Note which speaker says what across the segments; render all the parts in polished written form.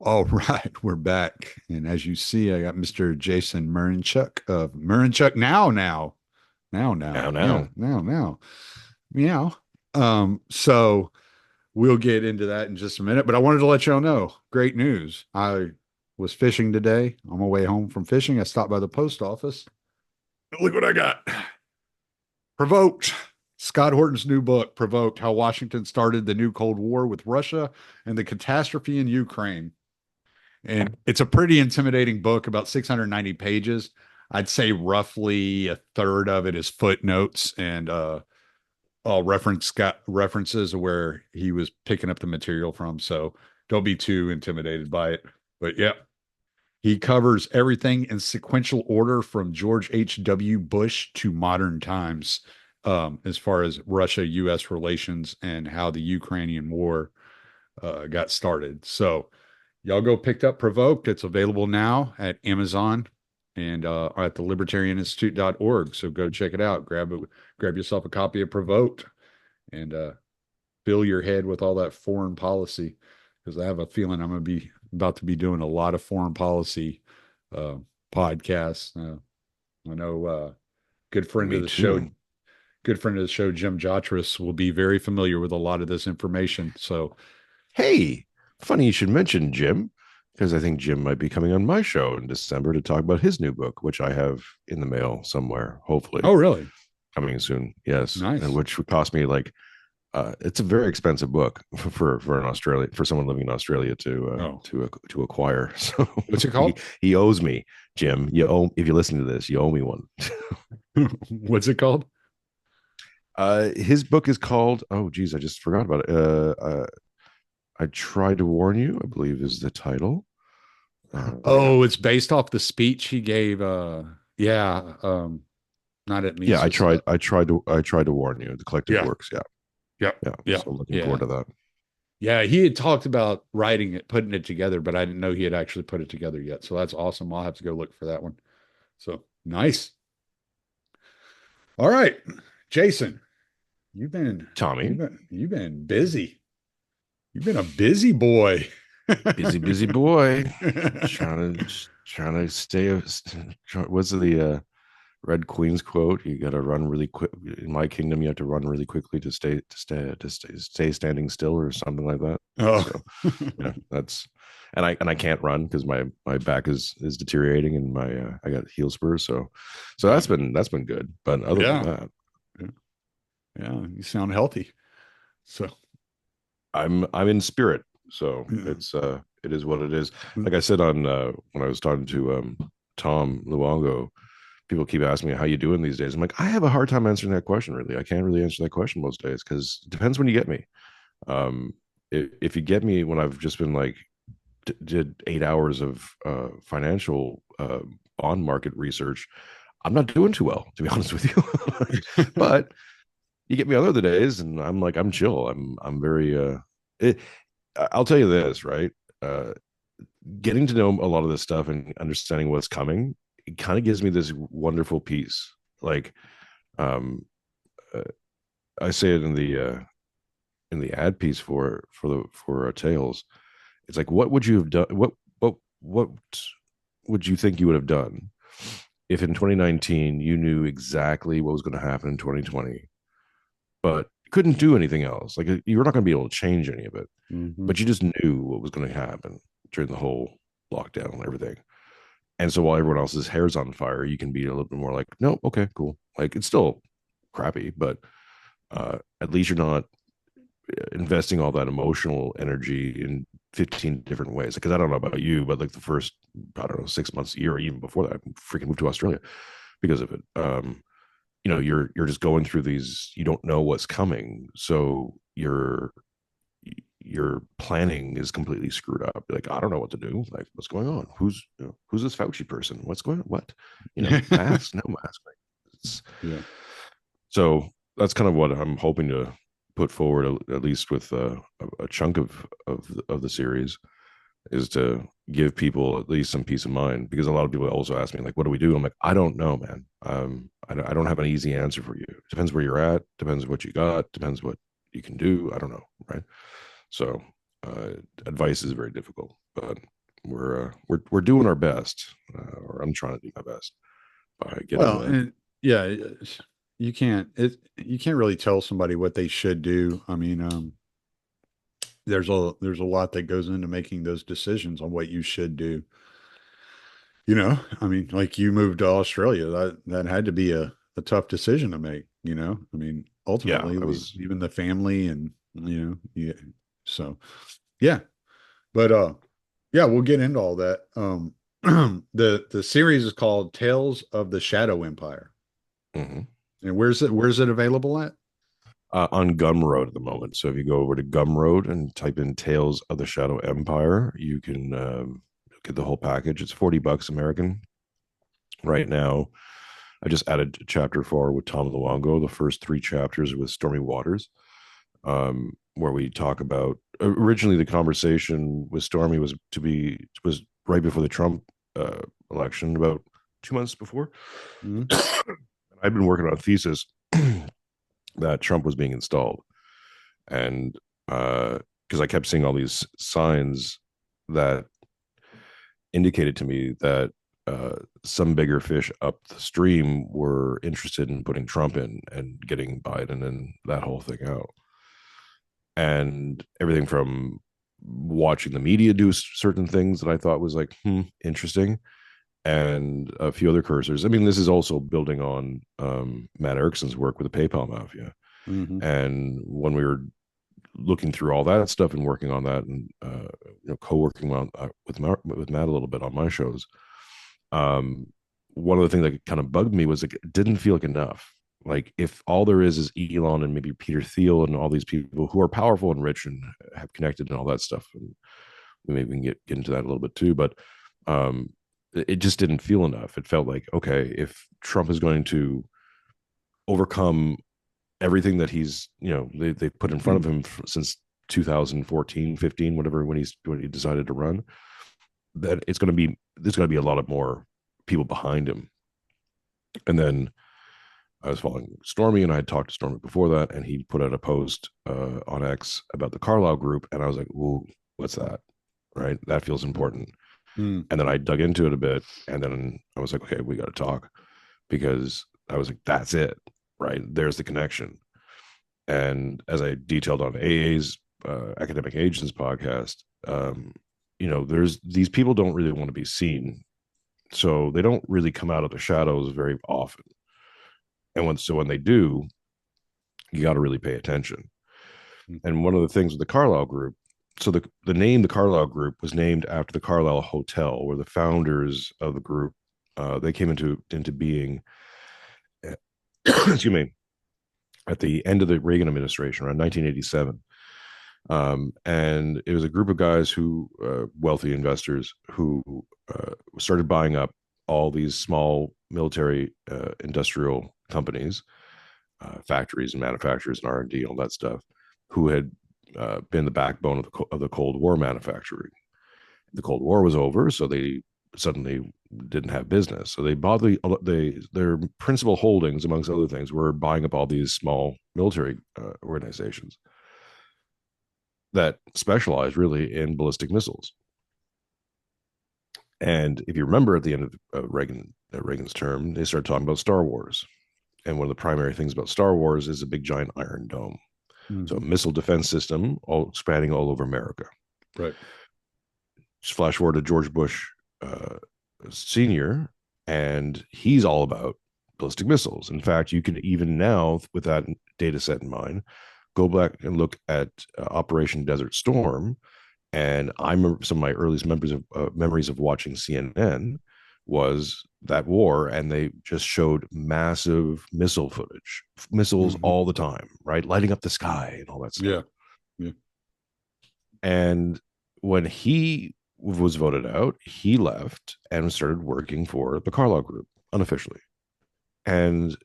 Speaker 1: All right, we're back. And as you see, I got Mr. Jason Mironchuck of Mironchuck
Speaker 2: Now,
Speaker 1: yeah,
Speaker 2: now.
Speaker 1: now, meow. So we'll get into that in just a minute, but I wanted to let y'all know, great news. I was fishing today on my way home from fishing. I stopped by the post office. Look what I got. Provoked. Scott Horton's new book, Provoked: How Washington Started the New Cold War with Russia and the Catastrophe in Ukraine. And it's a pretty intimidating book, about 690 pages. I'd say roughly a third of it is footnotes and references of where he was picking up the material from. So don't be too intimidated by it. But yeah, he covers everything in sequential order from George H.W. Bush to modern times, as far as Russia US relations and how the Ukrainian war got started. So y'all go picked up Provoked. It's available now at Amazon and at the libertarianinstitute.org. So go check it out. Grab yourself a copy of Provoked and fill your head with all that foreign policy, because I have a feeling I'm going to be about to be doing a lot of foreign policy uh, podcasts. I know good friend of
Speaker 2: Me
Speaker 1: the show,
Speaker 2: too.
Speaker 1: Jim Jotras, will be very familiar with a lot of this information. So,
Speaker 2: Hey, funny you should mention Jim, because I think Jim might be coming on my show in December to talk about his new book, which I have in the mail somewhere, hopefully
Speaker 1: oh, really?
Speaker 2: coming soon. Yes, and
Speaker 1: Nice.
Speaker 2: which would cost me like it's a very expensive book for an Australia for someone living in Australia
Speaker 1: Oh,
Speaker 2: to acquire. So
Speaker 1: what's it
Speaker 2: he
Speaker 1: called?
Speaker 2: he owes me, Jim. You owe if you're listening to this, you owe me one.
Speaker 1: What's it called?
Speaker 2: His book is called, oh geez, I just forgot about it. I tried to warn you, I believe is the title. Yeah,
Speaker 1: Oh, it's based off the speech he gave. Yeah, not at
Speaker 2: yeah.
Speaker 1: Mises.
Speaker 2: I tried to warn you. The collective
Speaker 1: Yeah,
Speaker 2: works. Yeah,
Speaker 1: yeah,
Speaker 2: yeah.
Speaker 1: yeah,
Speaker 2: So I'm looking
Speaker 1: yeah,
Speaker 2: forward to that.
Speaker 1: yeah. He had talked about writing it, putting it together, but I didn't know he had actually put it together yet. So that's awesome. I'll have to go look for that one. So nice. All right, Jason,
Speaker 2: Tommy,
Speaker 1: you've been busy. You've been a busy boy.
Speaker 2: busy, busy boy, trying to stay. What's the Red Queen's quote? You got to run really quick. In my kingdom, you have to run really quickly stay standing still, or something like that.
Speaker 1: Oh,
Speaker 2: So yeah, that's and I can't run because my back is deteriorating and my I got heel spurs. So
Speaker 1: yeah,
Speaker 2: that's been good. But other than
Speaker 1: yeah,
Speaker 2: that,
Speaker 1: yeah. Yeah, you sound healthy. So,
Speaker 2: I'm in spirit. So
Speaker 1: yeah.
Speaker 2: it is what it is. Like I said on when I was talking to Tom Luongo, people keep asking me how you doing these days. I'm like, I have a hard time answering that question. Really, I can't really answer that question most days because it depends when you get me. Um, if you get me when I've just been like did 8 hours of financial bond market research, I'm not doing too well, to be honest with you. But you get me on other days, and I'm like, I'm chill. I'm very. It, I'll tell you this, right? Uh, Getting to know a lot of this stuff and understanding what's coming, it kind of gives me this wonderful peace. Like, um, uh, I say it in the ad piece for Tails. It's like, what would you have done? What would you think you would have done if in 2019 you knew exactly what was going to happen in 2020, but couldn't do anything else? Like you're not going to be able to change any of it,
Speaker 1: Mhm.
Speaker 2: but you just knew what was going to happen during the whole lockdown and everything. And so while everyone else's hair's on fire, you can be a little bit more like, no, okay, cool. Like it's still crappy, but at least you're not investing all that emotional energy in 15 different ways. Because I don't know about you, but like the first, I don't know, 6 months, a year, or even before that, I freaking moved to Australia because of it. You're just going through these, you don't know what's coming. So your planning is completely screwed up. Like, I don't know what to do. Like, what's going on? Who's this Fauci person? What's going on? What? Mask, no mask. Like, it's,
Speaker 1: Yeah.
Speaker 2: so that's kind of what I'm hoping to put forward, at least with a chunk of the series, is to give people at least some peace of mind. Because a lot of people also ask me, like, what do we do? I'm like, I don't know, man. I don't have an easy answer for you. Depends where you're at. Depends what you got. Depends what you can do. I don't know, right? So uh, advice is very difficult, but we're doing our best, or I'm trying to do my best by getting
Speaker 1: Well,
Speaker 2: the
Speaker 1: and yeah, you can't really tell somebody what they should do. I mean, there's a lot that goes into making those decisions on what you should do. I mean, like you moved to Australia, that had to be a tough decision to make, I mean,
Speaker 2: yeah.
Speaker 1: ultimately
Speaker 2: I was
Speaker 1: leaving the family and, yeah. So, yeah, but yeah, we'll get into all that. The series is called Tales of the Shadow Empire.
Speaker 2: mhm.
Speaker 1: And where's it available at?
Speaker 2: On Gumroad at the moment. So if you go over to Gumroad and type in Tales of the Shadow Empire, you can get the whole package. It's $40 American right now. I just added chapter 4 with Tom Luongo. The first 3 chapters with Stormy Waters, where we talk about originally the conversation with Stormy was right before the Trump election, about 2 months before.
Speaker 1: Mhm.
Speaker 2: I've been working on a thesis that Trump was being installed, and because I kept seeing all these signs that indicated to me that some bigger fish up the stream were interested in putting Trump in and getting Biden and that whole thing out. And everything from watching the media do certain things that I thought was like, interesting, and a few other cursors. I mean, this is also building on Matt Erickson's work with the PayPal Mafia.
Speaker 1: Mhm.
Speaker 2: And when we were looking through all that stuff and working on that, and co-working on with Matt a little bit on my shows, um, one of the things that kind of bugged me was like, it didn't feel like enough. Like if all there is Elon and maybe Peter Thiel and all these people who are powerful and rich and have connected and all that stuff, and maybe we can get into that a little bit too, but um, it just didn't feel enough. It felt like, okay, if Trump is going to overcome everything that they put in front of him since 2014, 15, whatever, when he decided to run, that there's going to be a lot of more people behind him. And then I was following Stormy, and I had talked to Stormy before that, and he put out a post on X about the Carlyle Group, and I was like, "Ooh, what's that?" Right? That feels important.
Speaker 1: Mm.
Speaker 2: And then I dug into it a bit, and then I was like, "Okay, we got to talk," because I was like, "That's it, right? There's the connection." And as I detailed on AA's Academic Agents podcast, there's these people don't really want to be seen, so they don't really come out of the shadows very often. And when they do, you got to really pay attention. And one of the things with the Carlyle Group, so the name the Carlyle Group was named after the Carlyle Hotel, where the founders of the group they came into being. Excuse me, at the end of the Reagan administration around 1987. And it was a group of guys wealthy investors, who started buying up all these small military industrial companies, factories and manufacturers and R&D, all that stuff, who had been the backbone of the Cold War manufacturing. The Cold War was over, so they suddenly didn't have business. So they bought their principal holdings, amongst other things, were buying up all these small military organizations that specialized really in ballistic missiles. And if you remember, at the end of Reagan's term, they started talking about Star Wars. And one of the primary things about Star Wars is a big giant iron dome. So a
Speaker 1: Mhm.
Speaker 2: missile defense system spanning all over America.
Speaker 1: Right.
Speaker 2: Just flash forward to George Bush Sr., and he's all about ballistic missiles. In fact, you can even now, with that data set in mind, go back and look at Operation Desert Storm. And I remember some of my earliest memories of watching CNN was that war, and they just showed massive missile footage, missiles
Speaker 1: Mhm.
Speaker 2: all the time, right, lighting up the sky and all that stuff.
Speaker 1: Yeah. Yeah.
Speaker 2: And when he was voted out, he left and started working for the Carlyle Group unofficially. And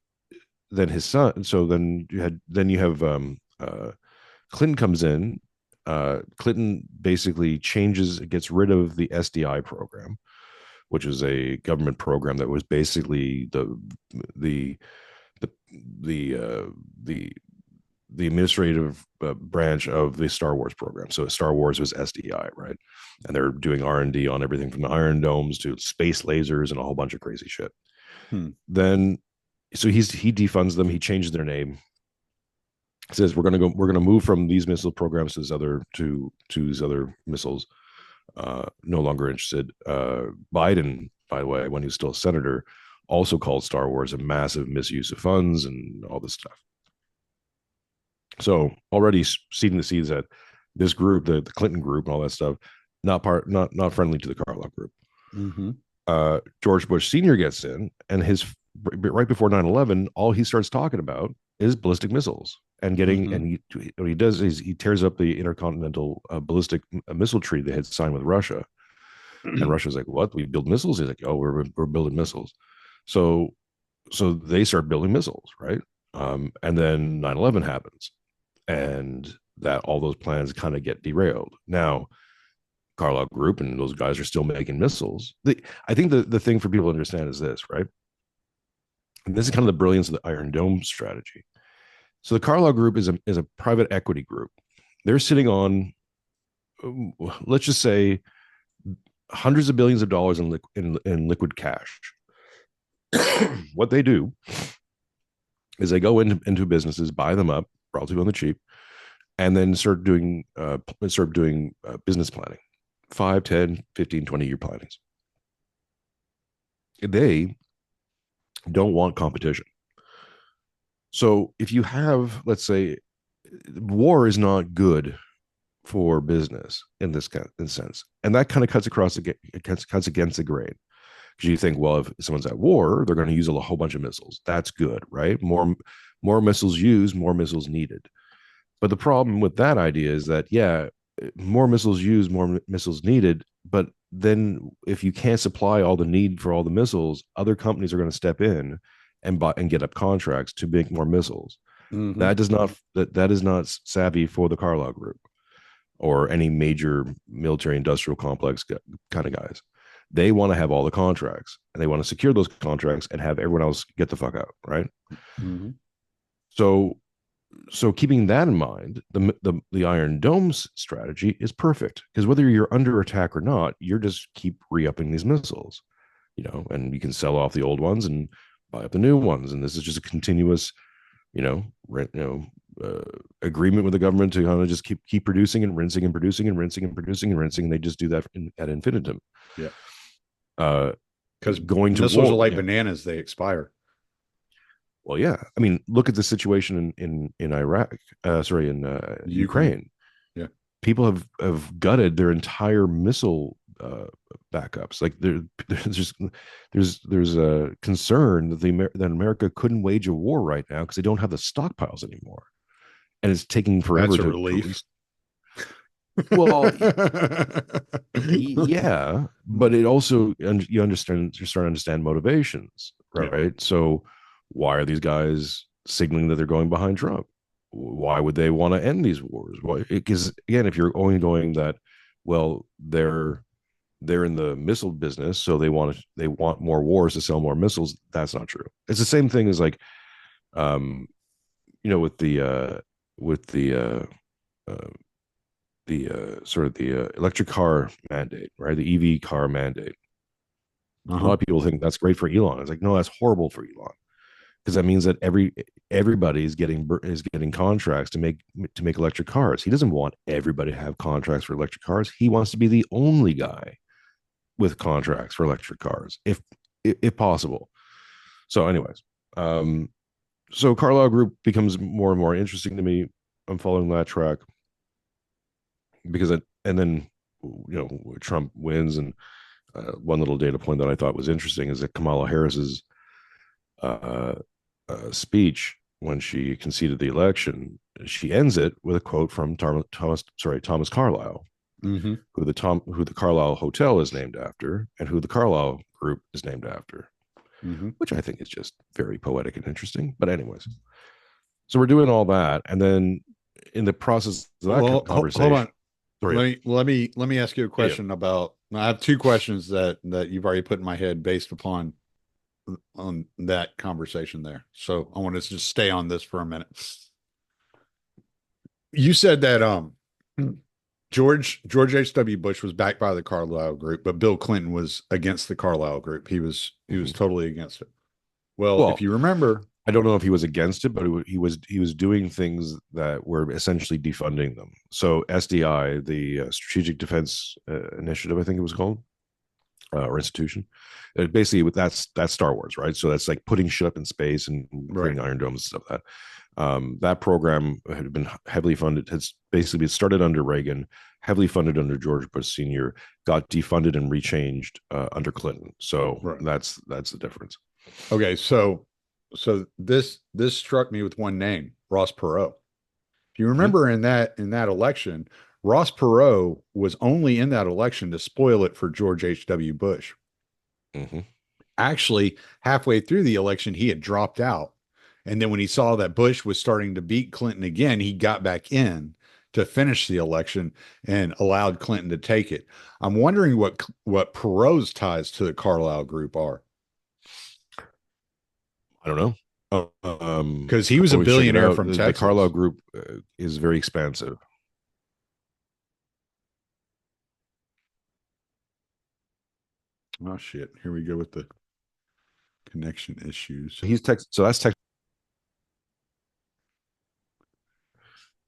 Speaker 2: then his son. So then you have Clinton comes in. Clinton basically gets rid of the SDI program, which is a government program that was basically the the the the administrative branch of the Star Wars program. So Star Wars was SDI, right? And they're doing R&D on everything from the Iron Domes to space lasers and a whole bunch of crazy shit.
Speaker 1: Hmm.
Speaker 2: Then, so he defunds them. He changes their name. Says we're gonna move from these missile programs to these other missiles. No longer interested. Biden, by the way, when he was still a senator, also called Star Wars a massive misuse of funds and all this stuff. So already seeding the seeds that this group, the Clinton group, and all that stuff, not friendly to the Carlyle group.
Speaker 1: Mm-hmm.
Speaker 2: George Bush Sr. gets in, and his right before 9/11, all he starts talking about is ballistic missiles and getting.
Speaker 1: Mm-hmm.
Speaker 2: And what he does is he tears up the intercontinental ballistic missile treaty they had signed with Russia. And Russia's like, "What? We build missiles?" He's like, "Oh, we're building missiles." So they start building missiles, right? And then 9/11 happens, and that all those plans kind of get derailed. Now, Carlyle Group and those guys are still making missiles. I think the thing for people to understand is this, right? And this is kind of the brilliance of the Iron Dome strategy. So the Carlyle Group is a private equity group. They're sitting on, let's just say, hundreds of billions of dollars in liquid cash. What they do is they go into businesses, buy them up relatively on the cheap, and then start doing business planning, 5, 10, 15, 20-year plannings. They don't want competition. So if you have, let's say, war is not good for business in this kind of sense, and that kind of cuts against the grain because you think, well, if someone's at war, they're going to use a whole bunch of missiles. That's good, right? More missiles used, more missiles needed. But the problem with that idea is that, yeah, more missiles used, more missiles needed. But then if you can't supply all the need for all the missiles, other companies are going to step in and buy and get up contracts to make more missiles.
Speaker 1: Mm-hmm.
Speaker 2: That is not savvy for the Carlyle Group or any major military industrial complex kind of guys. They want to have all the contracts and they want to secure those contracts and have everyone else get the fuck out, right?
Speaker 1: Mm-hmm.
Speaker 2: So keeping that in mind, the Iron Dome's strategy is perfect because whether you're under attack or not, you're just keep re-upping these missiles, and you can sell off the old ones and buy up the new ones, and this is just a continuous, rent, agreement with the government to kind of just keep producing and rinsing and producing and rinsing and producing and rinsing. And they just do that at infinitum.
Speaker 1: Yeah.
Speaker 2: Uh,
Speaker 1: Because
Speaker 2: going to
Speaker 1: missiles are
Speaker 2: war,
Speaker 1: like
Speaker 2: yeah.
Speaker 1: bananas; they expire.
Speaker 2: Well, yeah. I mean, look at the situation in Iraq. Sorry, in
Speaker 1: Ukraine.
Speaker 2: Ukraine.
Speaker 1: Yeah.
Speaker 2: People have gutted their entire missile backups. Like there's a concern that America couldn't wage a war right now because they don't have the stockpiles anymore, and it's taking forever
Speaker 1: That's a
Speaker 2: to
Speaker 1: relief.
Speaker 2: well, yeah, but it also you start to understand motivations,
Speaker 1: Yeah.
Speaker 2: right? So why are these guys signaling that they're going behind Trump? Why would they want to end these wars? Why? Because again, if you're only going that, well, they're in the missile business, so they want more wars to sell more missiles. That's not true. It's the same thing as like, um, with uh, the sort of the electric car mandate, right? The EV car mandate. A
Speaker 1: Uh-huh.
Speaker 2: lot of people think that's great for Elon. It's like, no, that's horrible for Elon because that means that everybody is getting contracts to make electric cars. He doesn't want everybody to have contracts for electric cars. He wants to be the only guy with contracts for electric cars, if possible. So, anyways, so Carlyle Group becomes more and more interesting to me. I'm following that track because and then Trump wins, and one little data point that I thought was interesting is that Kamala Harris's uh, speech when she conceded the election, she ends it with a quote from Thomas Carlyle,
Speaker 1: Mm-hmm.
Speaker 2: who the Carlyle Hotel is named after, and who the Carlyle Group is named after,
Speaker 1: Mm-hmm.
Speaker 2: which I think is just very poetic and interesting. But anyways, so we're doing all that, and then in the process of that
Speaker 1: Well, hold
Speaker 2: conversation,
Speaker 1: on.
Speaker 2: sorry,
Speaker 1: Let me ask you a
Speaker 2: yeah,
Speaker 1: question about. I have two questions that you've already put in my head based upon on that conversation there. So I want to just stay on this for a minute. You said that George H.W. Bush was backed by the Carlyle Group, but Bill Clinton was against the Carlyle Group. He was
Speaker 2: Mhm.
Speaker 1: totally against it. Well, if
Speaker 2: Well,
Speaker 1: you remember,
Speaker 2: I don't know if he was against it, but he was doing things that were essentially defunding them. So SDI, the Strategic Defense Initiative, I think it was called, or institution. Basically, that's Star Wars, right? So that's like putting shit up in space and
Speaker 1: right.
Speaker 2: creating Iron Domes and stuff like that. That program had been heavily funded. Has basically been started under Reagan, heavily funded under George Bush Sr., got defunded and rechanged under Clinton. So
Speaker 1: Right.
Speaker 2: that's the difference.
Speaker 1: Okay, so this struck me with one name, Ross Perot. If you
Speaker 2: Mm-hmm.
Speaker 1: remember in that election, Ross Perot was only in that election to spoil it for George H.W. Bush.
Speaker 2: Mm-hmm.
Speaker 1: Actually, halfway through the election, he had dropped out. And then when he saw that Bush was starting to beat Clinton again, he got back in to finish the election and allowed Clinton to take it. I'm wondering what Perot's ties to the Carlyle Group are,
Speaker 2: I don't know.
Speaker 1: because he
Speaker 2: I
Speaker 1: was a
Speaker 2: always check it
Speaker 1: billionaire
Speaker 2: out.
Speaker 1: from
Speaker 2: The Carlyle
Speaker 1: Texas.
Speaker 2: Group is very expansive.
Speaker 1: Oh shit! Here we go with the connection issues.
Speaker 2: He's Tex, so that's Tex.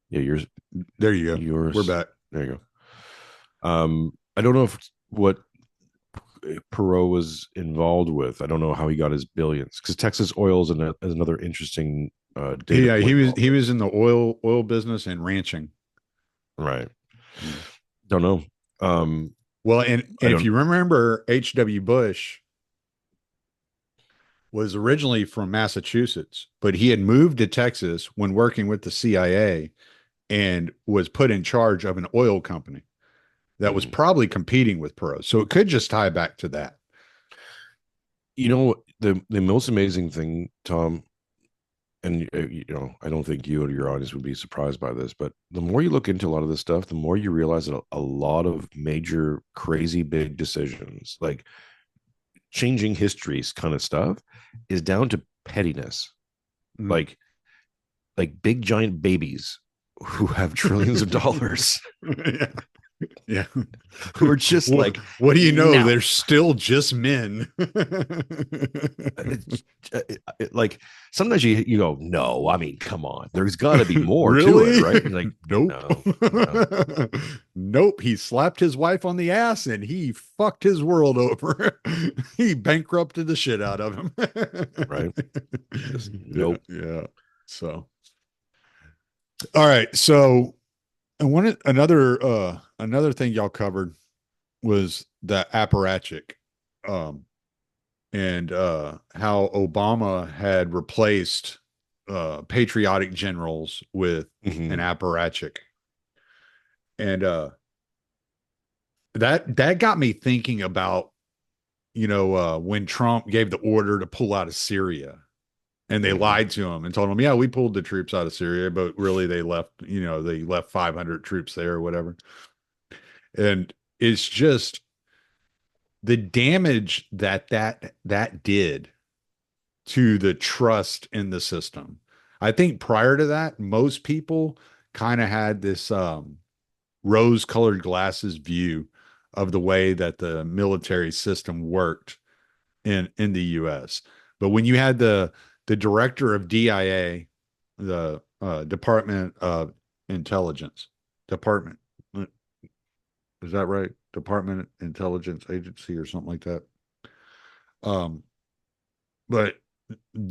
Speaker 2: Yeah, yours,
Speaker 1: There you go. We're
Speaker 2: yours.
Speaker 1: back.
Speaker 2: There you go. I don't know if what Perot was involved with. I don't know how he got his billions because Texas oil is another interesting data
Speaker 1: Yeah, he
Speaker 2: point in
Speaker 1: was
Speaker 2: all
Speaker 1: he
Speaker 2: this.
Speaker 1: was in the oil business and ranching.
Speaker 2: Right.
Speaker 1: Yeah.
Speaker 2: Don't know. Um,
Speaker 1: Well, and
Speaker 2: I
Speaker 1: and if
Speaker 2: don't.
Speaker 1: you remember, H.W. Bush was originally from Massachusetts, but he had moved to Texas when working with the CIA and was put in charge of an oil company that was
Speaker 2: Mhm.
Speaker 1: probably competing with Perot. So it could just tie back to that.
Speaker 2: You know the most amazing thing, Tom, and I don't think you or your audience would be surprised by this, but the more you look into a lot of this stuff, the more you realize that a lot of major, crazy, big decisions, like changing histories, kind of stuff, is down to pettiness,
Speaker 1: Mm.
Speaker 2: like big giant babies who have trillions of dollars,
Speaker 1: Yeah. Yeah.
Speaker 2: who are just
Speaker 1: Well,
Speaker 2: like,
Speaker 1: what do you know?
Speaker 2: no.
Speaker 1: They're still just men.
Speaker 2: It's, like sometimes you go, no, I mean, come on, there's got to be more to it,
Speaker 1: Really?
Speaker 2: right? And like,
Speaker 1: Nope.
Speaker 2: no, no,
Speaker 1: Nope. He slapped his wife on the ass and he fucked his world over. He bankrupted the shit out of him.
Speaker 2: right? Just
Speaker 1: Yeah,
Speaker 2: nope.
Speaker 1: yeah. So, all right. So, and another thing y'all covered was the apparatchik, um, and how Obama had replaced patriotic generals with an
Speaker 2: Mm-hmm.
Speaker 1: apparatchik. And that got me thinking about, when Trump gave the order to pull out of Syria, and they
Speaker 2: Mm-hmm.
Speaker 1: lied to him and told him, yeah, we pulled the troops out of Syria, but really they left 500 troops there or whatever. And it's just the damage that did to the trust in the system. I think prior to that, most people kind of had this rose-colored glasses view of the way that the military system worked in the U.S. But when you had the director of DIA, the Department of Intelligence, Department, is that right? Department Intelligence Agency or something like that. But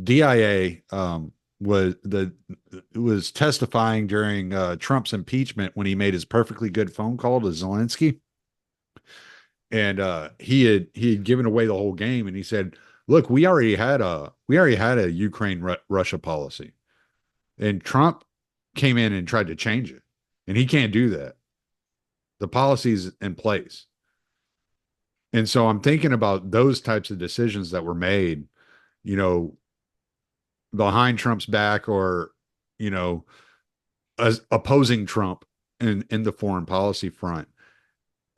Speaker 1: DIA was testifying during Trump's impeachment when he made his perfectly good phone call to Zelensky, and he had given away the whole game, and he said, "Look, we already had a Ukraine Russia policy, and Trump came in and tried to change it, and he can't do that. The policy's in place." And so I'm thinking about those types of decisions that were made, you know, behind Trump's back, or you know, as opposing Trump in the foreign policy front,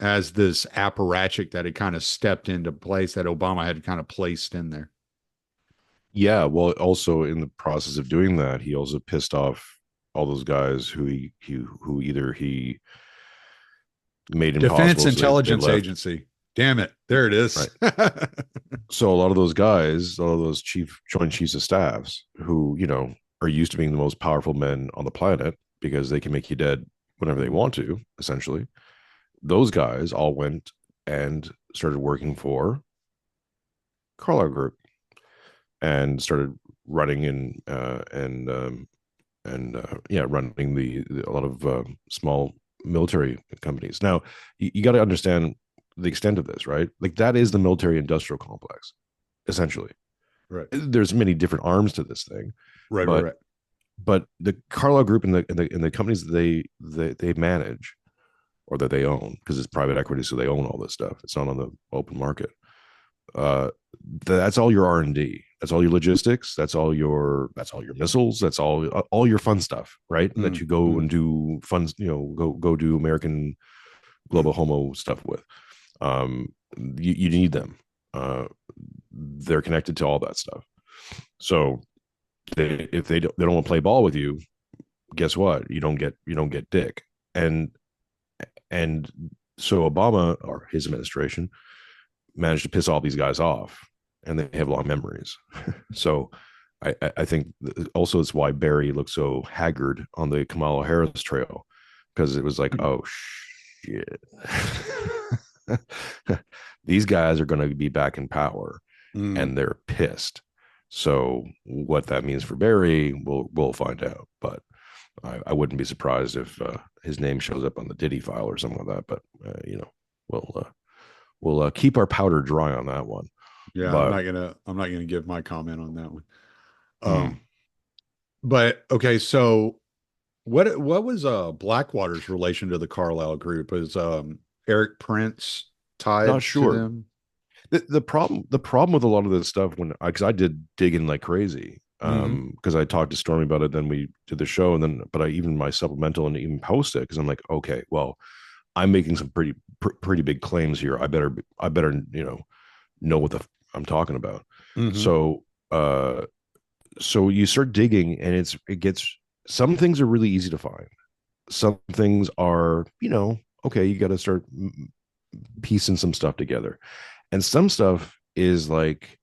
Speaker 1: as this apparatchik that had kind of stepped into place that Obama had kind of placed in there.
Speaker 2: Yeah. Well, also in the process of doing that, he also pissed off. all those guys who either he made
Speaker 1: Defense
Speaker 2: impossible, so they
Speaker 1: Intelligence
Speaker 2: left.
Speaker 1: Agency. Damn it. There it is.
Speaker 2: Right. So a lot of those guys, a lot of those joint chiefs of staffs, who are used to being the most powerful men on the planet because they can make you dead whenever they want to, essentially. Those guys all went and started working for Carlyle Group and started running and running a lot of small military companies. Now you got to understand the extent of this, right? Like that is the military industrial complex, essentially.
Speaker 1: Right.
Speaker 2: There's many different arms to this thing,
Speaker 1: Right. Right.
Speaker 2: but
Speaker 1: Right.
Speaker 2: the Carlyle Group and the companies that they manage or that they own, because it's private equity, so they own all this stuff. It's not on the open market. Uh, that's all your R&D. That's all your logistics. That's all your missiles. That's all your fun stuff, right? That
Speaker 1: Mm,
Speaker 2: you go
Speaker 1: mm,
Speaker 2: and do fun, go do American global homo stuff with. You need them. They're connected to all that stuff. So if they don't want to play ball with you, guess what? You don't get dick. And so Obama or his administration managed to piss all these guys off, and they have long memories. So I think also it's why Barry looked so haggard on the Kamala Harris trail, because it was like,
Speaker 1: mm,
Speaker 2: oh shit, these guys are going to be back in power,
Speaker 1: mm.
Speaker 2: and they're pissed. So what that means for Barry, we'll find out. But I wouldn't be surprised if his name shows up on the Diddy file or something like that. But we'll keep our powder dry on that one.
Speaker 1: Yeah,
Speaker 2: But
Speaker 1: I'm not gonna give my comment on that one.
Speaker 2: mm,
Speaker 1: Um, but okay, so what was Blackwater's relation to the Carlyle Group? Is Eric Prince
Speaker 2: not
Speaker 1: tied to
Speaker 2: sure.
Speaker 1: them?
Speaker 2: The problem with a lot of this stuff, when because I did dig in like crazy,
Speaker 1: Mm-hmm.
Speaker 2: because I talked to Stormy about it, then we did the show, and then but I even my supplemental and even post it because I'm like, okay, well, I'm making some pretty big claims here. I better know what I'm talking about.
Speaker 1: Mm-hmm.
Speaker 2: So so you start digging, and it gets, some things are really easy to find. Some things are, okay, you got to start piecing some stuff together, and some stuff is like,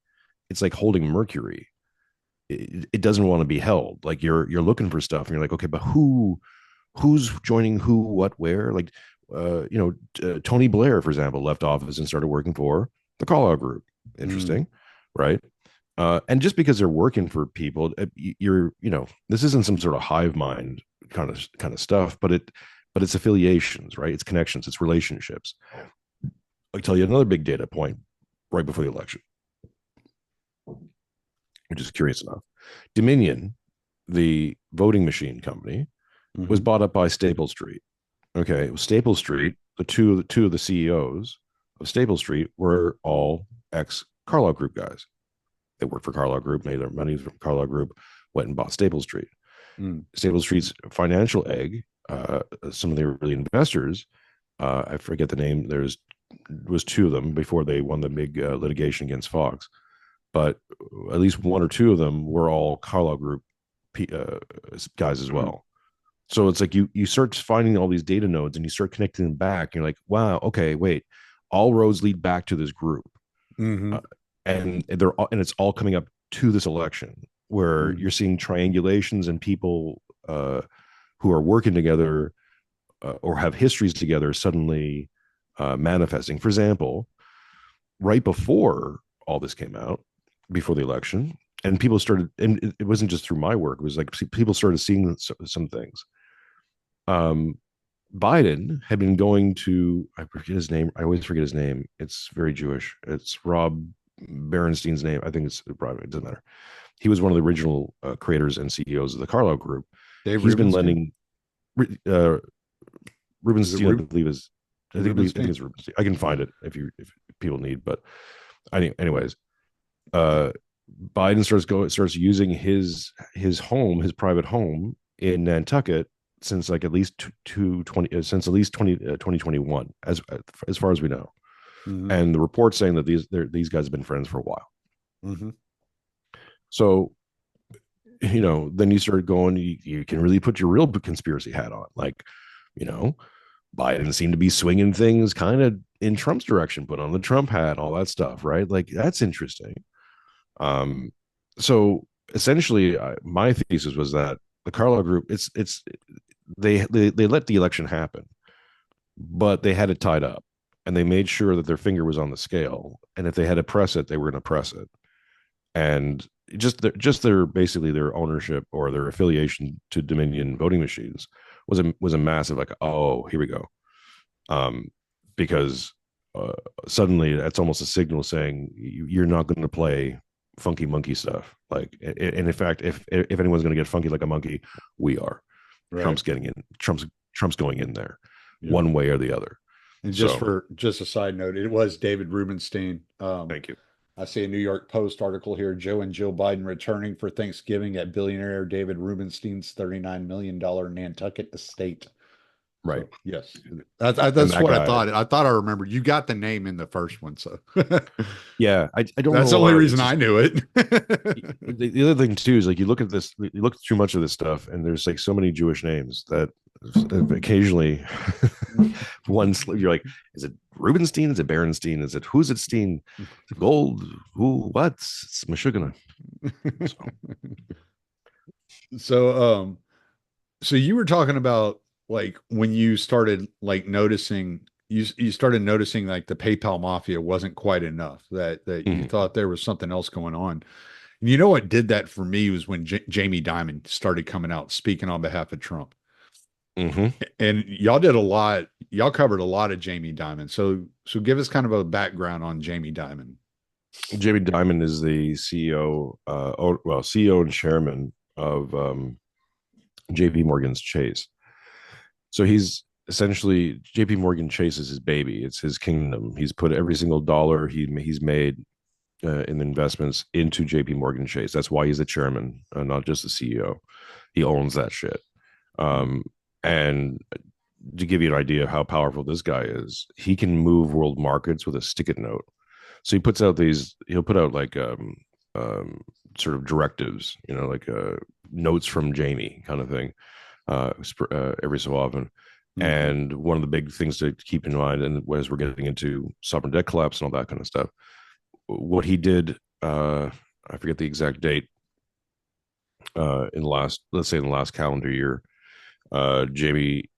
Speaker 2: it's like holding mercury. It doesn't want to be held. Like you're looking for stuff and you're like, okay, but who's joining who, what, where? Like Tony Blair, for example, left office and started working for the Carlyle Group.
Speaker 1: Mm.
Speaker 2: Interesting, right? And just because they're working for people, this isn't some sort of hive mind kind of stuff, but it's affiliations, right? It's connections, it's relationships. I'll tell you another big data point right before the election, which is curious enough. Dominion, the voting machine company, was
Speaker 1: Mm-hmm.
Speaker 2: bought up by Staple Street. Okay, it was Staple Street. The two of the CEOs of Staple Street were all ex Carlyle Group guys. They worked for Carlyle Group, made their money from Carlyle Group, went and bought Staple Street.
Speaker 1: Mm.
Speaker 2: Staple Street's financial egg, some of the early investors, I forget the name. Was two of them before they won the big litigation against Fox, but at least one or two of them were all Carlyle Group uh, guys as
Speaker 1: Mm.
Speaker 2: well. So it's like you start finding all these data nodes and you start connecting them back. You're like, wow, okay, wait, all roads lead back to this group,
Speaker 1: Mm-hmm.
Speaker 2: uh, and it's all coming up to this election where
Speaker 1: Mm.
Speaker 2: you're seeing triangulations and people who are working together or have histories together suddenly manifesting. For example, right before all this came out, before the election, and people started, and it wasn't just through my work. It was like people started seeing some things. Um, Biden had been going to, I forget his name. I always forget his name. It's very Jewish. It's Rob Berenstein's name. I think it's Rob. It doesn't matter. He was one of the original creators and CEOs of the Carlyle Group.
Speaker 1: Dave
Speaker 2: He's been
Speaker 1: Rubenstein?
Speaker 2: lending. Uh,
Speaker 1: Is it
Speaker 2: Rubenstein, I believe is. I think
Speaker 1: Rubenstein?
Speaker 2: it's Rubenstein. I can find it if people need. But anyways, uh, Biden starts using his home, his private home in Nantucket since like at least since at least 2021, as far as we know.
Speaker 1: Mm-hmm.
Speaker 2: And the report's saying that these guys have been friends for a while.
Speaker 1: Mm-hmm.
Speaker 2: So then you start going, you can really put your real conspiracy hat on. Like, you know, Biden seemed to be swinging things kind of in Trump's direction, put on the Trump hat, all that stuff, right? Like, that's interesting. Um, so essentially, my thesis was that the Carlyle Group, they let the election happen, but they had it tied up, and they made sure that their finger was on the scale, and if they had to press it, they were going to press it, and just their basically their ownership or their affiliation to Dominion voting machines was a massive, like, oh, here we go, um, because uh, suddenly that's almost a signal saying you're not going to play funky monkey stuff. Like, and in fact, if anyone's going to get funky like a monkey, we are.
Speaker 1: Right.
Speaker 2: Trump's getting in. Trump's going in there,
Speaker 1: Yeah.
Speaker 2: one way or the other.
Speaker 1: And
Speaker 2: So
Speaker 1: just a side note, it was David Rubenstein.
Speaker 2: thank you.
Speaker 1: I see a New York Post article here. Joe and Jill Biden returning for Thanksgiving at billionaire David Rubenstein's $39 million Nantucket estate.
Speaker 2: Right,
Speaker 1: So yes,
Speaker 2: and
Speaker 1: that's
Speaker 2: that
Speaker 1: what I
Speaker 2: guy.
Speaker 1: thought. I thought I remembered. You got the name in the first one, so
Speaker 2: Yeah, I don't
Speaker 1: that's
Speaker 2: know.
Speaker 1: the only
Speaker 2: It's
Speaker 1: reason I
Speaker 2: just
Speaker 1: knew it.
Speaker 2: the other thing too is, like, you look at this, you look too much of this stuff, and there's like so many Jewish names that occasionally you're like, is it Rubenstein? Is it Berenstein? Is it who's it Steen? Gold? Who? What? It's Meshuggah. So
Speaker 1: So, so you were talking about like when you started like noticing you started noticing like the PayPal mafia wasn't quite enough that you
Speaker 2: mhm.
Speaker 1: thought there was something else going on. And you know what did that for me was when Jamie Dimon started coming out speaking on behalf of Trump.
Speaker 2: Mhm.
Speaker 1: And y'all did a lot, y'all covered a lot of Jamie Dimon. So give us kind of a background on Jamie Dimon.
Speaker 2: Jamie Dimon is the CEO, CEO and chairman of JP Morgan's Chase. So he's essentially, JP Morgan Chase is his baby. It's his kingdom. He's put every single dollar he's made in investments into JP Morgan Chase. That's why he's the chairman, not just the CEO. He owns that shit. Um, and to give you an idea of how powerful this guy is, he can move world markets with a stick it note. So he'll put out like um, sort of directives, like notes from Jamie kind of thing, every so often.
Speaker 1: Mhm.
Speaker 2: And one of the big things to keep in mind, and as we're getting into sovereign debt collapse and all that kind of stuff, what he did, I forget the exact date, in the last, let's say in the last calendar year, Jamie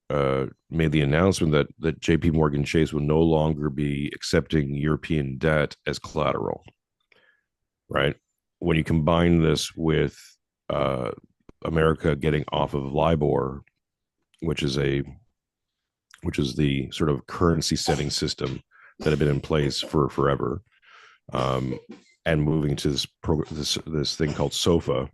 Speaker 2: made the announcement that J.P. Morgan Chase will no longer be accepting European debt as collateral. Right, when you combine this with uh, America getting off of LIBOR, which is a which is the sort of currency setting system that had been in place for forever, um, and moving to this thing called SOFA,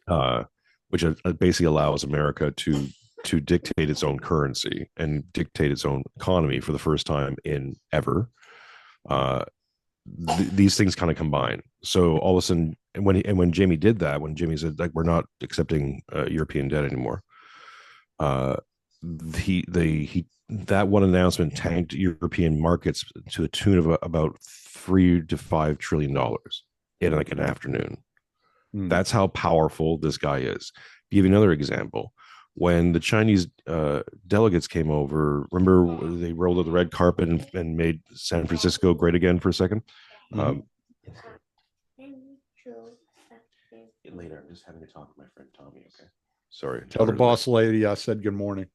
Speaker 2: uh, which basically allows America to dictate its own currency and dictate its own economy for the first time in ever. Uh, these things kind of combine. So all of a sudden, when Jamie did that, when Jamie said, like, we're not accepting European debt anymore, uh, he that one announcement tanked European markets to the tune of about $3 to $5 trillion in like an afternoon.
Speaker 1: Mm.
Speaker 2: That's how powerful this guy is. Give you another example. When the Chinese delegates came over, remember they rolled out the red carpet and made San Francisco great again for a second?
Speaker 1: Mhm.
Speaker 2: Um, later, I'm just having a talk with my friend Tommy. Okay. Sorry,
Speaker 1: Tell the
Speaker 2: daughter's away.
Speaker 1: boss lady I said good morning.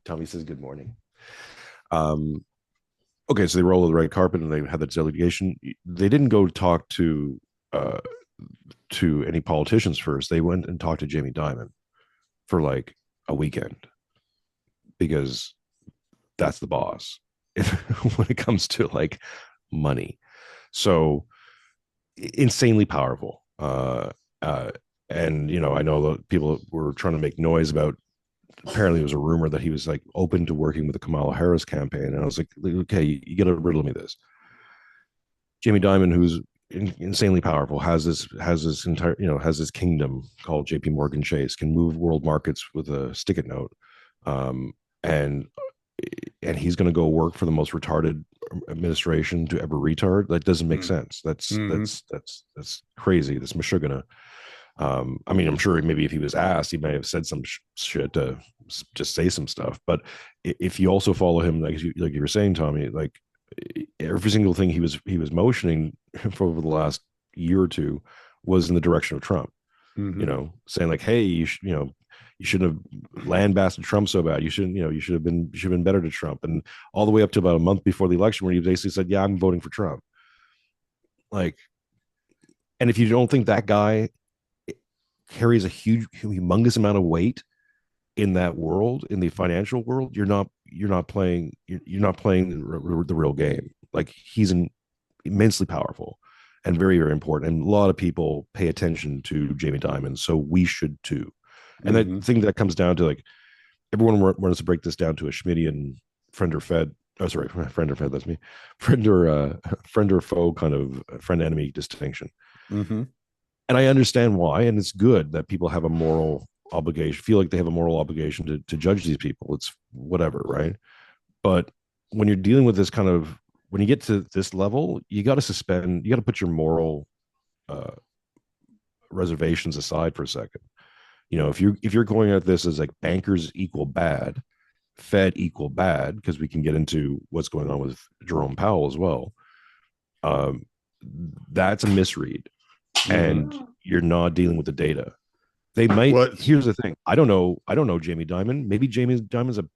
Speaker 2: Tommy says good morning. Um, okay, so they roll the red carpet and they had the delegation. They didn't go talk uh, to any politicians first. They went and talked to Jamie Dimon for like a weekend because that's the boss when it comes to like money. So insanely powerful. And I know that people were trying to make noise about. Apparently, it was a rumor that he was like open to working with the Kamala Harris campaign, and I was like, okay, you got to riddle me this. Jamie Dimon, who's insanely powerful, has this entire has this kingdom called J.P. Morgan Chase, can move world markets with a stick-it note, um, and and he's going to go work for the most retarded administration to ever retard. That doesn't make
Speaker 1: Mm.
Speaker 2: sense. That's
Speaker 1: Hmm.
Speaker 2: crazy. That's Meshuggah. I mean, I'm sure maybe if he was asked, he may have said some shit to just say some stuff. But if you also follow him, like you were saying, Tommy, like every single thing he was motioning for over the last year or two was in the direction of Trump.
Speaker 1: Hmm.
Speaker 2: Saying like, hey, you shouldn't have lambasted Trump so bad. You should have been better to Trump. And all the way up to about a month before the election, where he basically said, yeah, I'm voting for Trump. Like, and if you don't think that guy carries a humongous amount of weight in that world, in the financial world, you're not playing the real game. Like he's immensely powerful and very, very important. And a lot of people pay attention to Jamie Dimon, so we should too. And that
Speaker 1: Hmm.
Speaker 2: thing that comes down to like everyone wants to break this down to a Schmittian friend or fed. Oh, sorry, friend or fed. That's me. Friend or foe kind of friend enemy distinction.
Speaker 1: Hmm.
Speaker 2: And I understand why, and it's good that people have a moral obligation, feel like they have a moral obligation to judge these people. It's whatever, right? But when you're dealing with this kind of when you get to this level, you got to suspend, you got to put your moral uh, reservations aside for a second. If you're going at this as like bankers equal bad, Fed equal bad, because we can get into what's going on with Jerome Powell as well. Um, that's a misread,
Speaker 1: Hmm.
Speaker 2: and you're not dealing with the data. They might.
Speaker 1: What?
Speaker 2: Here's the thing. I don't know. I don't know Jamie Dimon. Maybe Jamie Dimon's a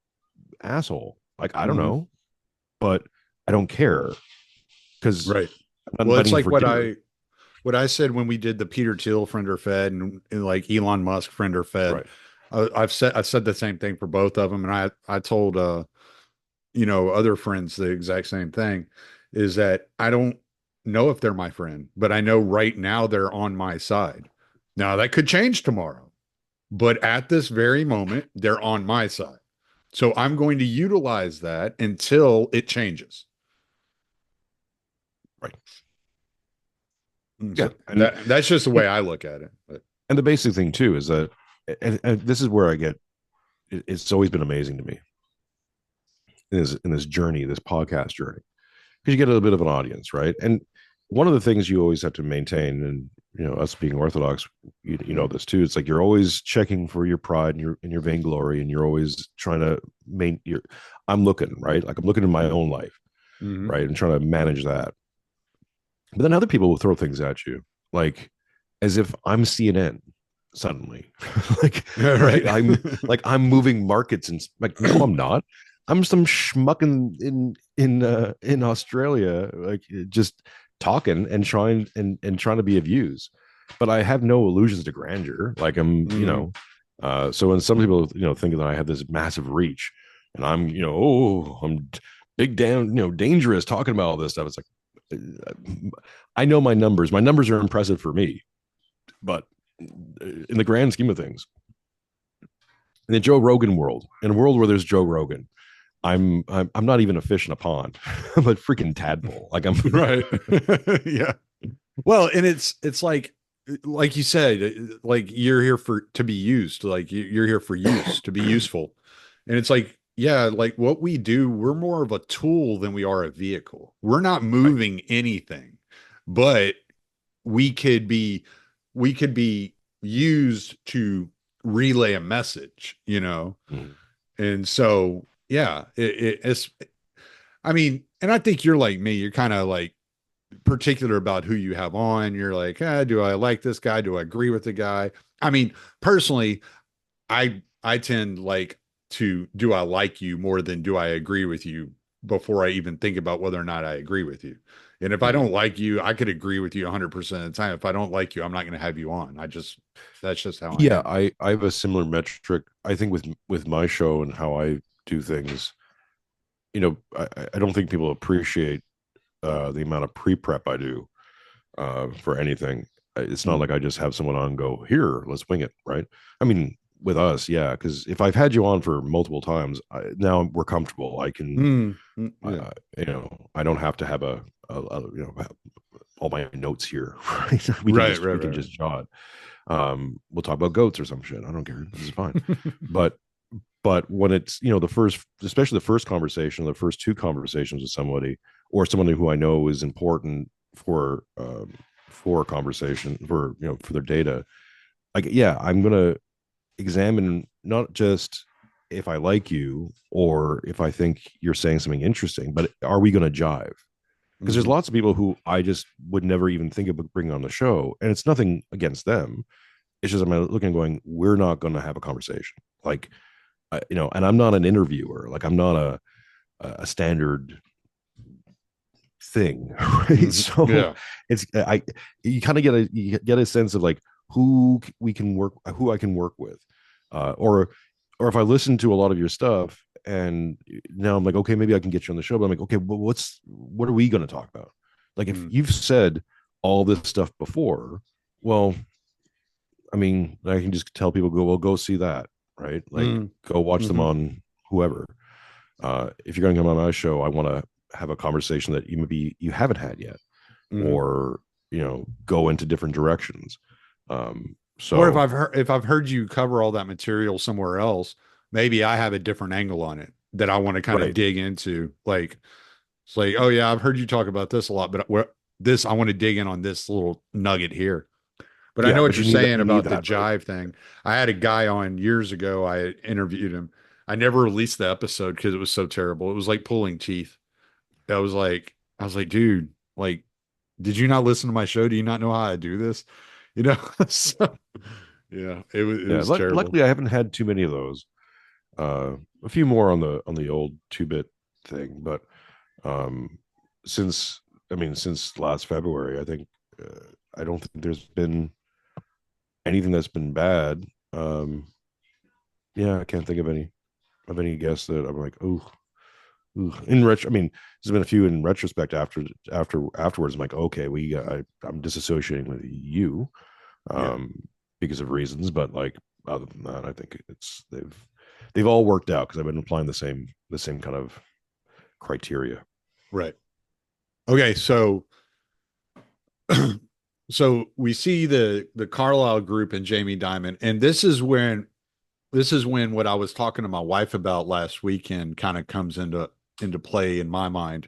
Speaker 2: asshole. Like I don't
Speaker 1: Hmm.
Speaker 2: know, but I don't care because
Speaker 1: Right.
Speaker 2: I'm not
Speaker 1: Well, it's
Speaker 2: inviting you
Speaker 1: like
Speaker 2: for dinner.
Speaker 1: what I said when we did the Peter Thiel friend or Fed and like Elon Musk friend or Fed.
Speaker 2: Right.
Speaker 1: I've said the same thing for both of them, and I told other friends the exact same thing, is that I don't know if they're my friend, but I know right now they're on my side. Now that could change tomorrow, but at this very moment they're on my side. So I'm going to utilize that until it changes.
Speaker 2: Right.
Speaker 1: And
Speaker 2: Yeah.
Speaker 1: so
Speaker 2: And
Speaker 1: that's just the way I look at it. But
Speaker 2: and the basic thing too is that, and this is where I get. It's always been amazing to me in this journey, this podcast journey, because you get a little bit of an audience, right? And one of the things you always have to maintain, and us being Orthodox, you know this too. It's like you're always checking for your pride and your vainglory, and you're always trying to main. I'm looking right, like I'm looking in my own life,
Speaker 1: mm-hmm.
Speaker 2: right, and trying to manage that. But then other people will throw things at you, like as if I'm CNN suddenly, like
Speaker 1: Right.
Speaker 2: I'm moving markets and like no, I'm not. I'm some schmuck in Australia, like just talking and trying to be of use. But I have no illusions to grandeur. Like
Speaker 1: Hmm.
Speaker 2: so when some people think that I have this massive reach, and I'm I'm big damn dangerous talking about all this stuff. It's like I know my numbers. My numbers are impressive for me, but in the grand scheme of things, in the Joe Rogan world, in a world where there's Joe Rogan, I'm not even a fish in a pond. I'm a freaking tadpole. Like I'm
Speaker 1: Right. Yeah. Well, and it's like you said, like you're here for to be used, like you're here for use, to be useful. And it's like, yeah, like what we do, we're more of a tool than we are a vehicle. We're not
Speaker 2: right.
Speaker 1: moving anything, but we could be we could be used to relay a message.
Speaker 2: Mm.
Speaker 1: And so, yeah, it's I mean, and I think you're like me, you're kind of like particular about who you have on. You're like, do I like this guy? Do I agree with the guy? I mean, personally, I tend like to do I like you more than do I agree with you before I even think about whether or not I agree with you. And if I
Speaker 2: Mm.
Speaker 1: don't like you, I could agree with you 100% of the time. If I don't like you, I'm not going to have you on. That's just how I
Speaker 2: Yeah,
Speaker 1: am.
Speaker 2: I have a similar metric. I think with my show and how I do things, I don't think people appreciate the amount of pre prep I do for anything. It's not like
Speaker 1: Mm,
Speaker 2: I just have someone on and go, here, let's wing it, right? I mean, with us, yeah, because if I've had you on for multiple times, now we're comfortable. I can,
Speaker 1: yeah.
Speaker 2: I don't have to have all my notes here, right? we can
Speaker 1: Right,
Speaker 2: just
Speaker 1: right,
Speaker 2: we can
Speaker 1: right,
Speaker 2: just jot. We'll talk about goats or some shit. I don't care. This is fine.
Speaker 1: right.
Speaker 2: But when it's the first, especially the first conversation, the first two conversations with somebody, or someone who I know is important for a conversation, for for their data, like, yeah, I'm gonna examine not just if I like you or if I think you're saying something interesting, but are we going to jive? Because there's
Speaker 1: Hmm.
Speaker 2: lots of people who I just would never even think of bringing on the show, and it's nothing against them. It's just I'm looking and going, we're not going to have a conversation, like, and I'm not an interviewer, like I'm not a standard thing, right?
Speaker 1: Hmm.
Speaker 2: So
Speaker 1: Yeah.
Speaker 2: it's I you kind of get a sense of like who we can work, who I can work with, or if I listen to a lot of your stuff and now I'm like, okay, maybe I can get you on the show, but I'm like, okay, but what are we going to talk about? Like, if
Speaker 1: Mm.
Speaker 2: you've said all this stuff before, well, I mean, I can just tell people, go see that, right? Like,
Speaker 1: Mm.
Speaker 2: go watch them
Speaker 1: Hmm.
Speaker 2: on whoever. If you're going to come on my show, I want to have a conversation that you haven't had yet,
Speaker 1: Hmm.
Speaker 2: or go into different directions.
Speaker 1: Or if
Speaker 2: So
Speaker 1: I've heard you cover all that material somewhere else, maybe I have a different angle on it that I want to kind of
Speaker 2: right,
Speaker 1: dig into. Like it's like, oh yeah, I've heard you talk about this a lot, but this I want to dig in on this little nugget here. But I
Speaker 2: yeah,
Speaker 1: know what
Speaker 2: but
Speaker 1: you're saying
Speaker 2: you need
Speaker 1: about the
Speaker 2: that, right?
Speaker 1: jive thing. I had a guy on years ago. I interviewed him. I never released the episode because it was so terrible. It was like pulling teeth. I was like, dude, like, did you not listen to my show? Do you not know how I do this? You know? So, yeah, it
Speaker 2: Yeah,
Speaker 1: was terrible.
Speaker 2: luckily I haven't had too many of those. A few more on the old 2-bit thing, but um, since since last February, I think I don't think there's been anything that's been bad. Yeah, I can't think of any guests that I'm like, oh, in retro. I mean, there's been a few in retrospect afterwards. I'm like, okay, I'm disassociating with you,
Speaker 1: Yeah,
Speaker 2: um, because of reasons, but like, other than that, I think they've all worked out because I've been applying the same kind of criteria.
Speaker 1: right. Okay, so so we see the Carlisle group and Jamie Dimon, and this is when what I was talking to my wife about last weekend kind of comes into play in my mind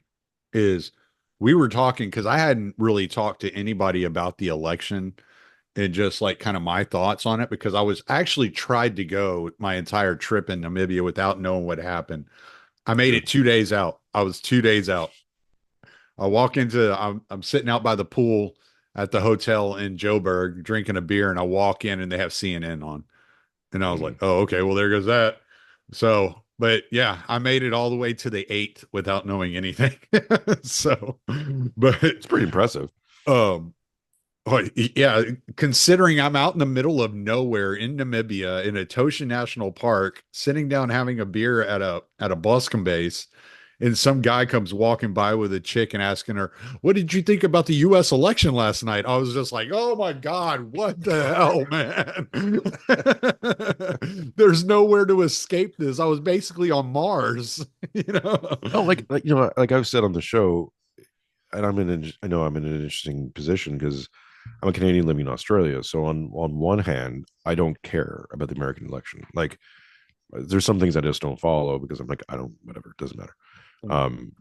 Speaker 1: is we were talking because I hadn't really talked to anybody about the election and just like kind of my thoughts on it because I was actually tried to go my entire trip in Namibia without knowing what happened. I made
Speaker 2: Sure.
Speaker 1: it 2 days out. I was 2 days out. I'm sitting out by the pool at the hotel in Joburg drinking a beer, and I walk in and they have CNN on. And I was like,
Speaker 2: Mm.
Speaker 1: oh, okay, well, there goes that. So, but yeah, I made it all the way to the eighth without knowing anything. So, but
Speaker 2: It's pretty impressive.
Speaker 1: um, oh, yeah, considering I'm out in the middle of nowhere in Namibia in Etosha National Park, sitting down having a beer at a Boscombe base, and some guy comes walking by with a chick and asking her, "What did you think about the U.S. election last night?" I was just like, "Oh my God, what the hell, man?" There's nowhere to escape this. I was basically on Mars, you know?
Speaker 2: Oh, like I've said on the show, and I know I'm in an interesting position because I'm a Canadian living in Australia. So on one hand, I don't care about the American election. Like, there's some things I just don't follow because I'm like, I don't, whatever, it doesn't matter.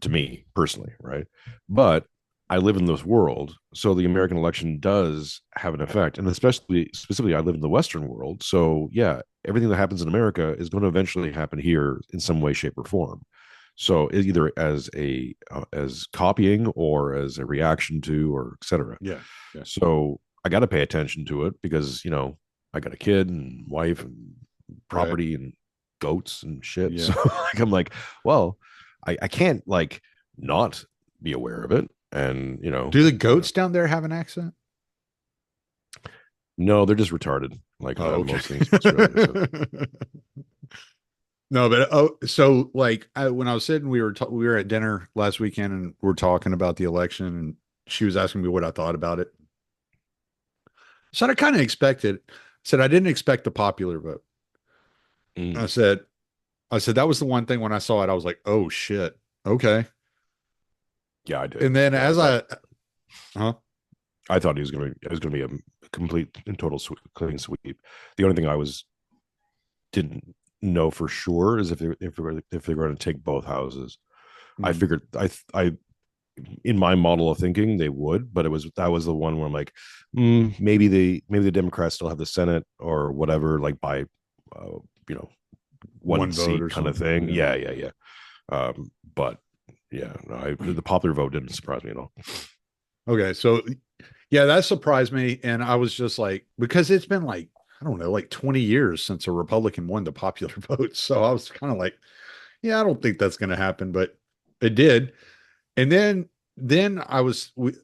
Speaker 2: To me personally, right? But I live in this world, so the American election does have an effect, and especially specifically, I live in the Western world, so yeah, everything that happens in America is going to eventually happen here in some way, shape, or form. So either as a as copying or as a reaction to, or etc.
Speaker 1: Yeah, yeah,
Speaker 2: So I got to pay attention to it because I got a kid and wife and
Speaker 1: right.
Speaker 2: property and goats and shit. So
Speaker 1: Yeah.
Speaker 2: like I'm like, well, I can't like not be aware of it. And
Speaker 1: Do the goats down there have an accent?
Speaker 2: no, they're just retarded, like
Speaker 1: Oh,
Speaker 2: most things in Australia. So
Speaker 1: okay. No, but oh, so like when I was sitting, we were at dinner last weekend and we're talking about the election, and she was asking me what I thought about it. So I kind of expected. I said I didn't expect the popular vote. I
Speaker 2: mm,
Speaker 1: said I said that was the one thing when I saw it, I was like, oh shit, okay.
Speaker 2: yeah, I did.
Speaker 1: And then
Speaker 2: Yeah,
Speaker 1: as I, huh?
Speaker 2: I thought it was gonna be a complete and total clean sweep. The only thing I was didn't know for sure is if they're going to take both houses. I
Speaker 1: Mhm.
Speaker 2: figured I in my model of thinking they would, but that was the one where I'm like, maybe the Democrats still have the Senate or whatever, like by you know, one
Speaker 1: One vote
Speaker 2: seat
Speaker 1: or
Speaker 2: kind of
Speaker 1: something.
Speaker 2: thing.
Speaker 1: Yeah.
Speaker 2: Yeah. But yeah, no, the popular vote didn't surprise me at all.
Speaker 1: Okay. So yeah, that surprised me. And I was just like, because it's been like, I don't know, like 20 years since a Republican won the popular vote. So I was kind of like, yeah, I don't think that's going to happen, but it did. And then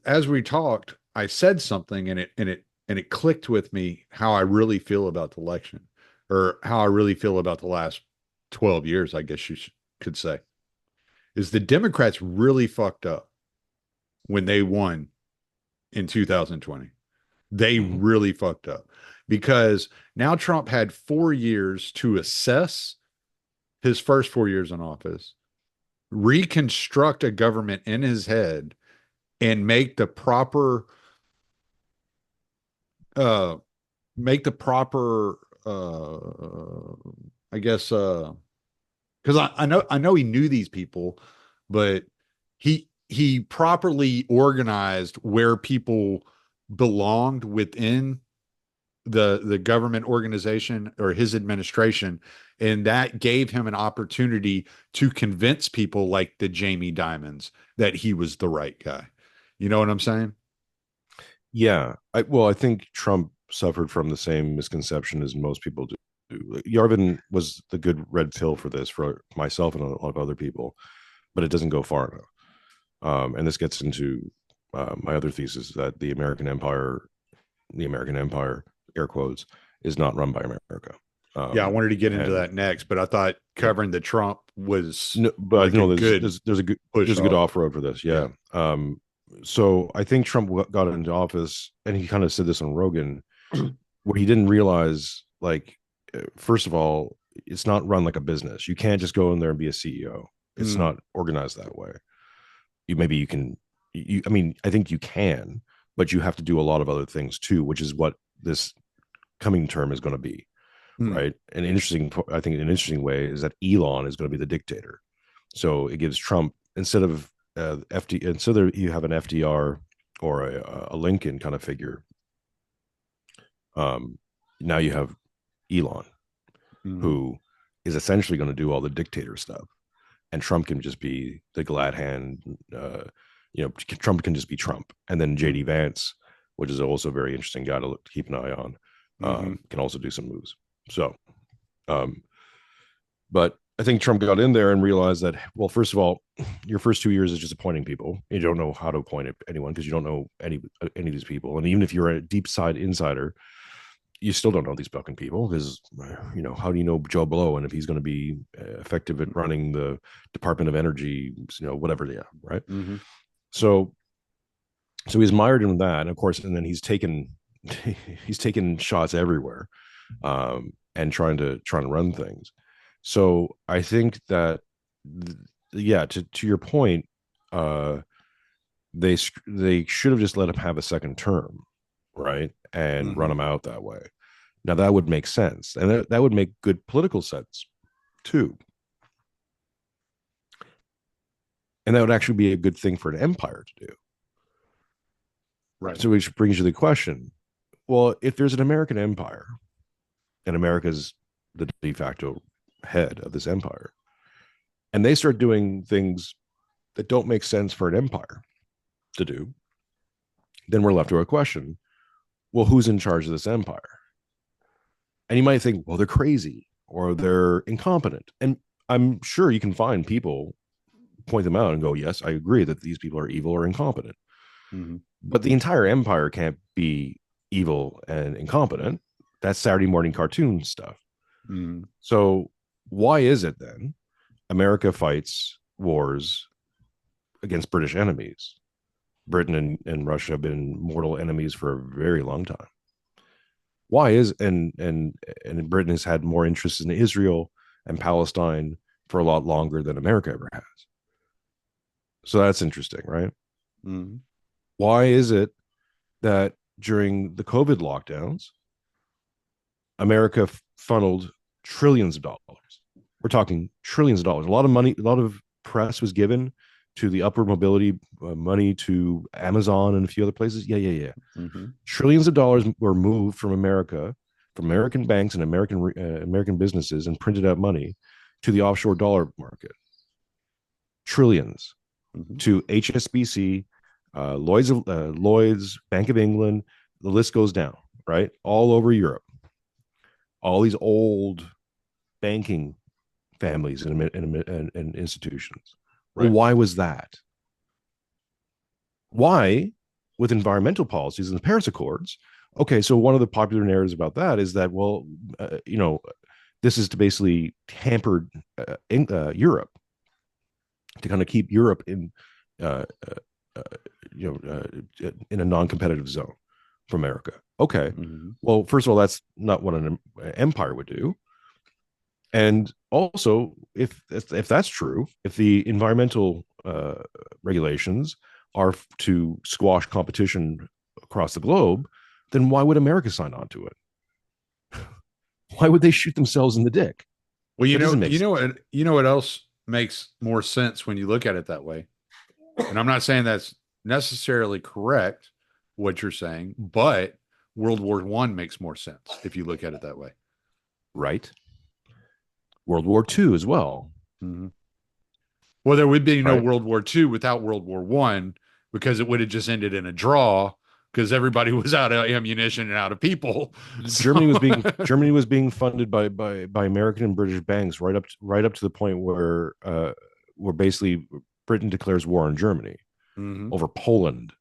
Speaker 1: as we talked, I said something and it clicked with me how I really feel about the election or how I really feel about the last 12 years, I guess could say, is the Democrats really fucked up when they won in 2020. They
Speaker 2: Mm-hmm.
Speaker 1: really fucked up because now Trump had 4 years to assess his first 4 years in office, reconstruct a government in his head, and uh make the proper I guess because I know he knew these people, but he properly organized where people belonged within the government organization or his administration, and that gave him an opportunity to convince people like the Jamie Dimons that he was the right guy. You know what I'm saying?
Speaker 2: Yeah, I think Trump suffered from the same misconception as most people do. Yarvin was the good red pill for this for myself and a lot of other people, but it doesn't go far enough. And this gets into my other thesis that the American Empire, air quotes, is not run by America.
Speaker 1: Yeah, I wanted to get into
Speaker 2: And
Speaker 1: that next, but I thought
Speaker 2: yeah,
Speaker 1: covering the Trump was
Speaker 2: no, but
Speaker 1: like a
Speaker 2: no,
Speaker 1: good push
Speaker 2: there's a good
Speaker 1: off.
Speaker 2: off road for this.
Speaker 1: Yeah.
Speaker 2: Yeah. So I think Trump got into office, and he kind of said this on Rogan, where he didn't realize, like, first of all, it's not run like a business. You can't just go in there and be a CEO. It's
Speaker 1: Mm,
Speaker 2: not organized that way. Maybe you can, I mean, I think you can, but you have to do a lot of other things too, which is what this coming term is going to be,
Speaker 1: mm,
Speaker 2: right? I think an interesting way is that Elon is going to be the dictator. So it gives Trump, instead of instead of you have an FDR or a Lincoln kind of figure, um, now you have Elon,
Speaker 1: mm,
Speaker 2: who is essentially going to do all the dictator stuff, and Trump can just be the glad hand. Trump can just be Trump, and then JD
Speaker 1: mm,
Speaker 2: Vance, which is also a very interesting guy to keep an eye on,
Speaker 1: mm,
Speaker 2: can also do some moves. So, um, but I think Trump got in there and realized that, well, first of all, your first 2 years is just appointing people. You don't know how to appoint anyone because you don't know any of these people, and even if you're a deep side insider, you still don't know these fucking people because, how do you know Joe Blow and if he's going to be effective at running the Department of Energy, whatever they are, right?
Speaker 1: mm,
Speaker 2: So he's mired in that, and of course, and then he's taken he's taken shots everywhere, and trying to run things. So I think that, yeah, to your point, uh, they should have just let him have a second term, right, and run
Speaker 1: mm,
Speaker 2: him out that way. Now that would make sense, and that would make good political sense too, and that would actually be a good thing for an empire to do.
Speaker 1: right.
Speaker 2: So which brings you to the question: well, if there's an American empire and America's the de facto head of this empire, and they start doing things that don't make sense for an empire to do, then we're left with a question: well, who's in charge of this empire? And you might think, well, they're crazy or they're incompetent, and I'm sure you can find people, point them out and go, yes, I agree that these people are evil or incompetent.
Speaker 1: Mm,
Speaker 2: But the entire empire can't be evil and incompetent. That's Saturday morning cartoon stuff.
Speaker 1: mm,
Speaker 2: So why is it then America fights wars against British enemies? Britain and Russia have been mortal enemies for a very long time. Why is and Britain has had more interest in Israel and Palestine for a lot longer than America ever has. So that's interesting, right?
Speaker 1: mm,
Speaker 2: Why is it that during the COVID lockdowns, America funneled trillions of dollars? We're talking trillions of dollars. A lot of money, a lot of press was given to the upward mobility money to Amazon and a few other places. Yeah, yeah, yeah.
Speaker 1: Mm-hmm.
Speaker 2: Trillions of dollars were moved from America, from American banks and American businesses, and printed out money to the offshore dollar market. Trillions
Speaker 1: Mm-hmm.
Speaker 2: to HSBC, Lloyd's, Bank of England. The list goes down. Right, all over Europe. All these old banking families and institutions. Well,
Speaker 1: Right.
Speaker 2: why was that? Why, with environmental policies and the Paris Accords? Okay, so one of the popular narratives about that is that, well, this is to basically hamper Europe, to kind of keep Europe in, uh, uh, in a non-competitive zone for America. Okay,
Speaker 1: Mm-hmm.
Speaker 2: well, first of all, that's not what an empire would do. And also, if that's true, if the environmental regulations are to squash competition across the globe, then why would America sign on to it? Why would they shoot themselves in the dick?
Speaker 1: Well,
Speaker 2: That doesn't make
Speaker 1: you know
Speaker 2: sense.
Speaker 1: what, you know what else makes more sense when you look at it that way. And I'm not saying that's necessarily correct what you're saying, but World War One makes more sense if you look at it that way.
Speaker 2: Right? World War II as well.
Speaker 1: Mm-hmm. Well, there would be no
Speaker 2: Right?
Speaker 1: World War Two without World War One because it would have just ended in a draw because everybody was out of ammunition and out of people. So,
Speaker 2: Germany was being funded by American and British banks right up to the point where basically Britain declares war on Germany
Speaker 1: mm-hmm.
Speaker 2: over Poland.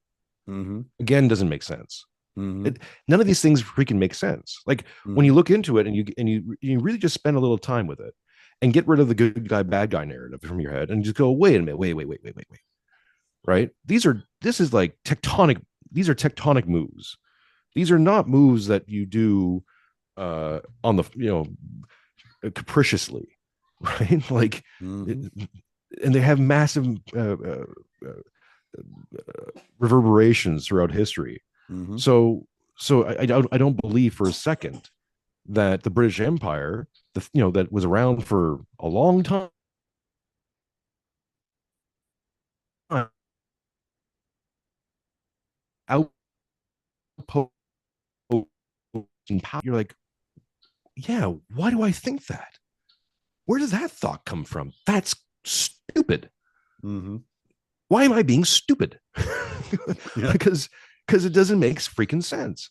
Speaker 1: Mm-hmm.
Speaker 2: Again, doesn't make sense.
Speaker 1: Mm-hmm.
Speaker 2: None of these things freaking make sense. Like when
Speaker 1: Mm-hmm.
Speaker 2: you look into it and you really just spend a little time with it and get rid of the good guy bad guy narrative from your head and just go, wait a minute, wait. Right? This is like tectonic. These are tectonic moves. These are not moves that you do on the capriciously, right? Like,
Speaker 1: Mm-hmm.
Speaker 2: and they have massive reverberations throughout history.
Speaker 1: Mm-hmm.
Speaker 2: So I don't believe for a second that the British Empire, that was around for a long time, outpost in power. You're like, yeah, why do I think that? Where does that thought come from? That's stupid.
Speaker 1: Mm-hmm.
Speaker 2: Why am I being stupid?
Speaker 1: Yeah.
Speaker 2: Because it doesn't make freaking sense.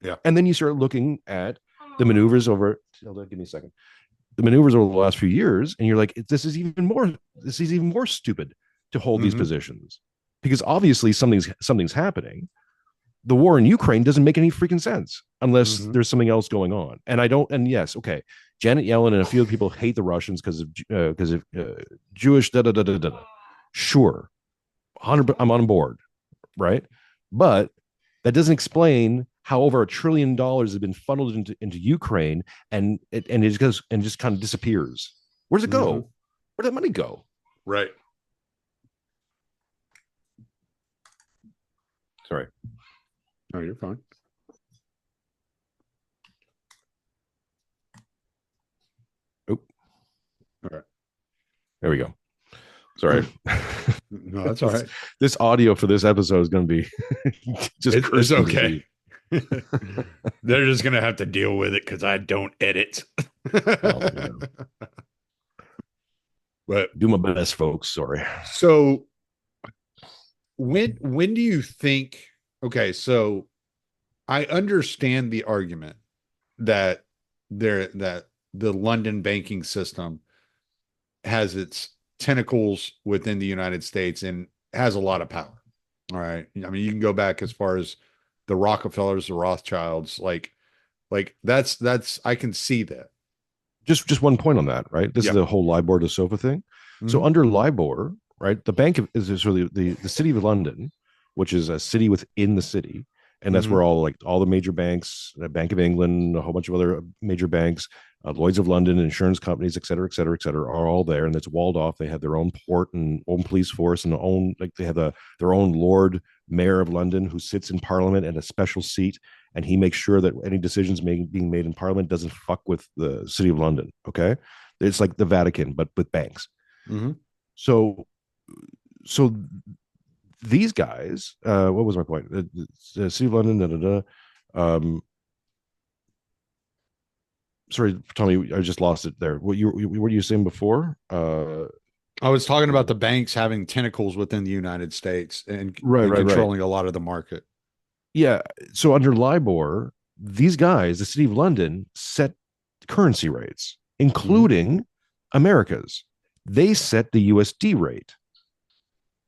Speaker 1: Yeah.
Speaker 2: And then you start looking at the maneuvers over. Give me a second. The maneuvers over the last few years, and you're like, this is even more stupid to hold these
Speaker 1: Mm-hmm.
Speaker 2: positions because obviously something's happening. The war in Ukraine doesn't make any freaking sense unless
Speaker 1: Mm-hmm.
Speaker 2: there's something else going on. And I don't. And yes, okay, Janet Yellen and a few people hate the Russians because of Jewish da da da da da. Sure, 100. I'm on board, right? But that doesn't explain how over $1 trillion has been funneled into Ukraine and it just kind of disappears. Where does it
Speaker 1: Mm-hmm.
Speaker 2: go? Where did that money go?
Speaker 1: Right.
Speaker 2: Sorry.
Speaker 1: Oh, you're fine.
Speaker 2: Oh,
Speaker 1: All right.
Speaker 2: there we go. Sorry.
Speaker 1: No, that's all right.
Speaker 2: This audio for this episode is going to be just
Speaker 1: It's okay. They're just gonna have to deal with it because I don't edit.
Speaker 2: Well,
Speaker 1: But
Speaker 2: do my best, folks. Sorry.
Speaker 1: so when do you think? Okay, so I understand the argument that that the London banking system has its tentacles within the United States and has a lot of power. All right. I mean, you can go back as far as the Rockefellers, the Rothschilds, like that's I can see that.
Speaker 2: Just one point on that, right? This is
Speaker 1: Yep.
Speaker 2: the whole LIBOR to SOFA thing. So
Speaker 1: Mm-hmm.
Speaker 2: under LIBOR, right, the bank is really the city of London, which is a city within the city, and that's
Speaker 1: Mm-hmm.
Speaker 2: where all the major banks, Bank of England, a whole bunch of other major banks, Lloyd's of London, insurance companies, et cetera, are all there, and it's walled off. They have their own port and own police force and they have their own Lord Mayor of London who sits in Parliament in a special seat, and he makes sure that any decisions being made in Parliament doesn't fuck with the City of London. Okay, it's like the Vatican but with banks.
Speaker 1: Mm-hmm.
Speaker 2: So so these guys, what was my point? City of London, da, da, da. Sorry, Tommy, I just lost it there. What were you saying before?
Speaker 1: I was talking about the banks having tentacles within the United States
Speaker 2: Right,
Speaker 1: and
Speaker 2: right, right.
Speaker 1: controlling a lot of the market.
Speaker 2: Yeah. So under LIBOR, these guys, the City of London, set currency rates,
Speaker 1: Hmm.
Speaker 2: including America's. They set the USD rate.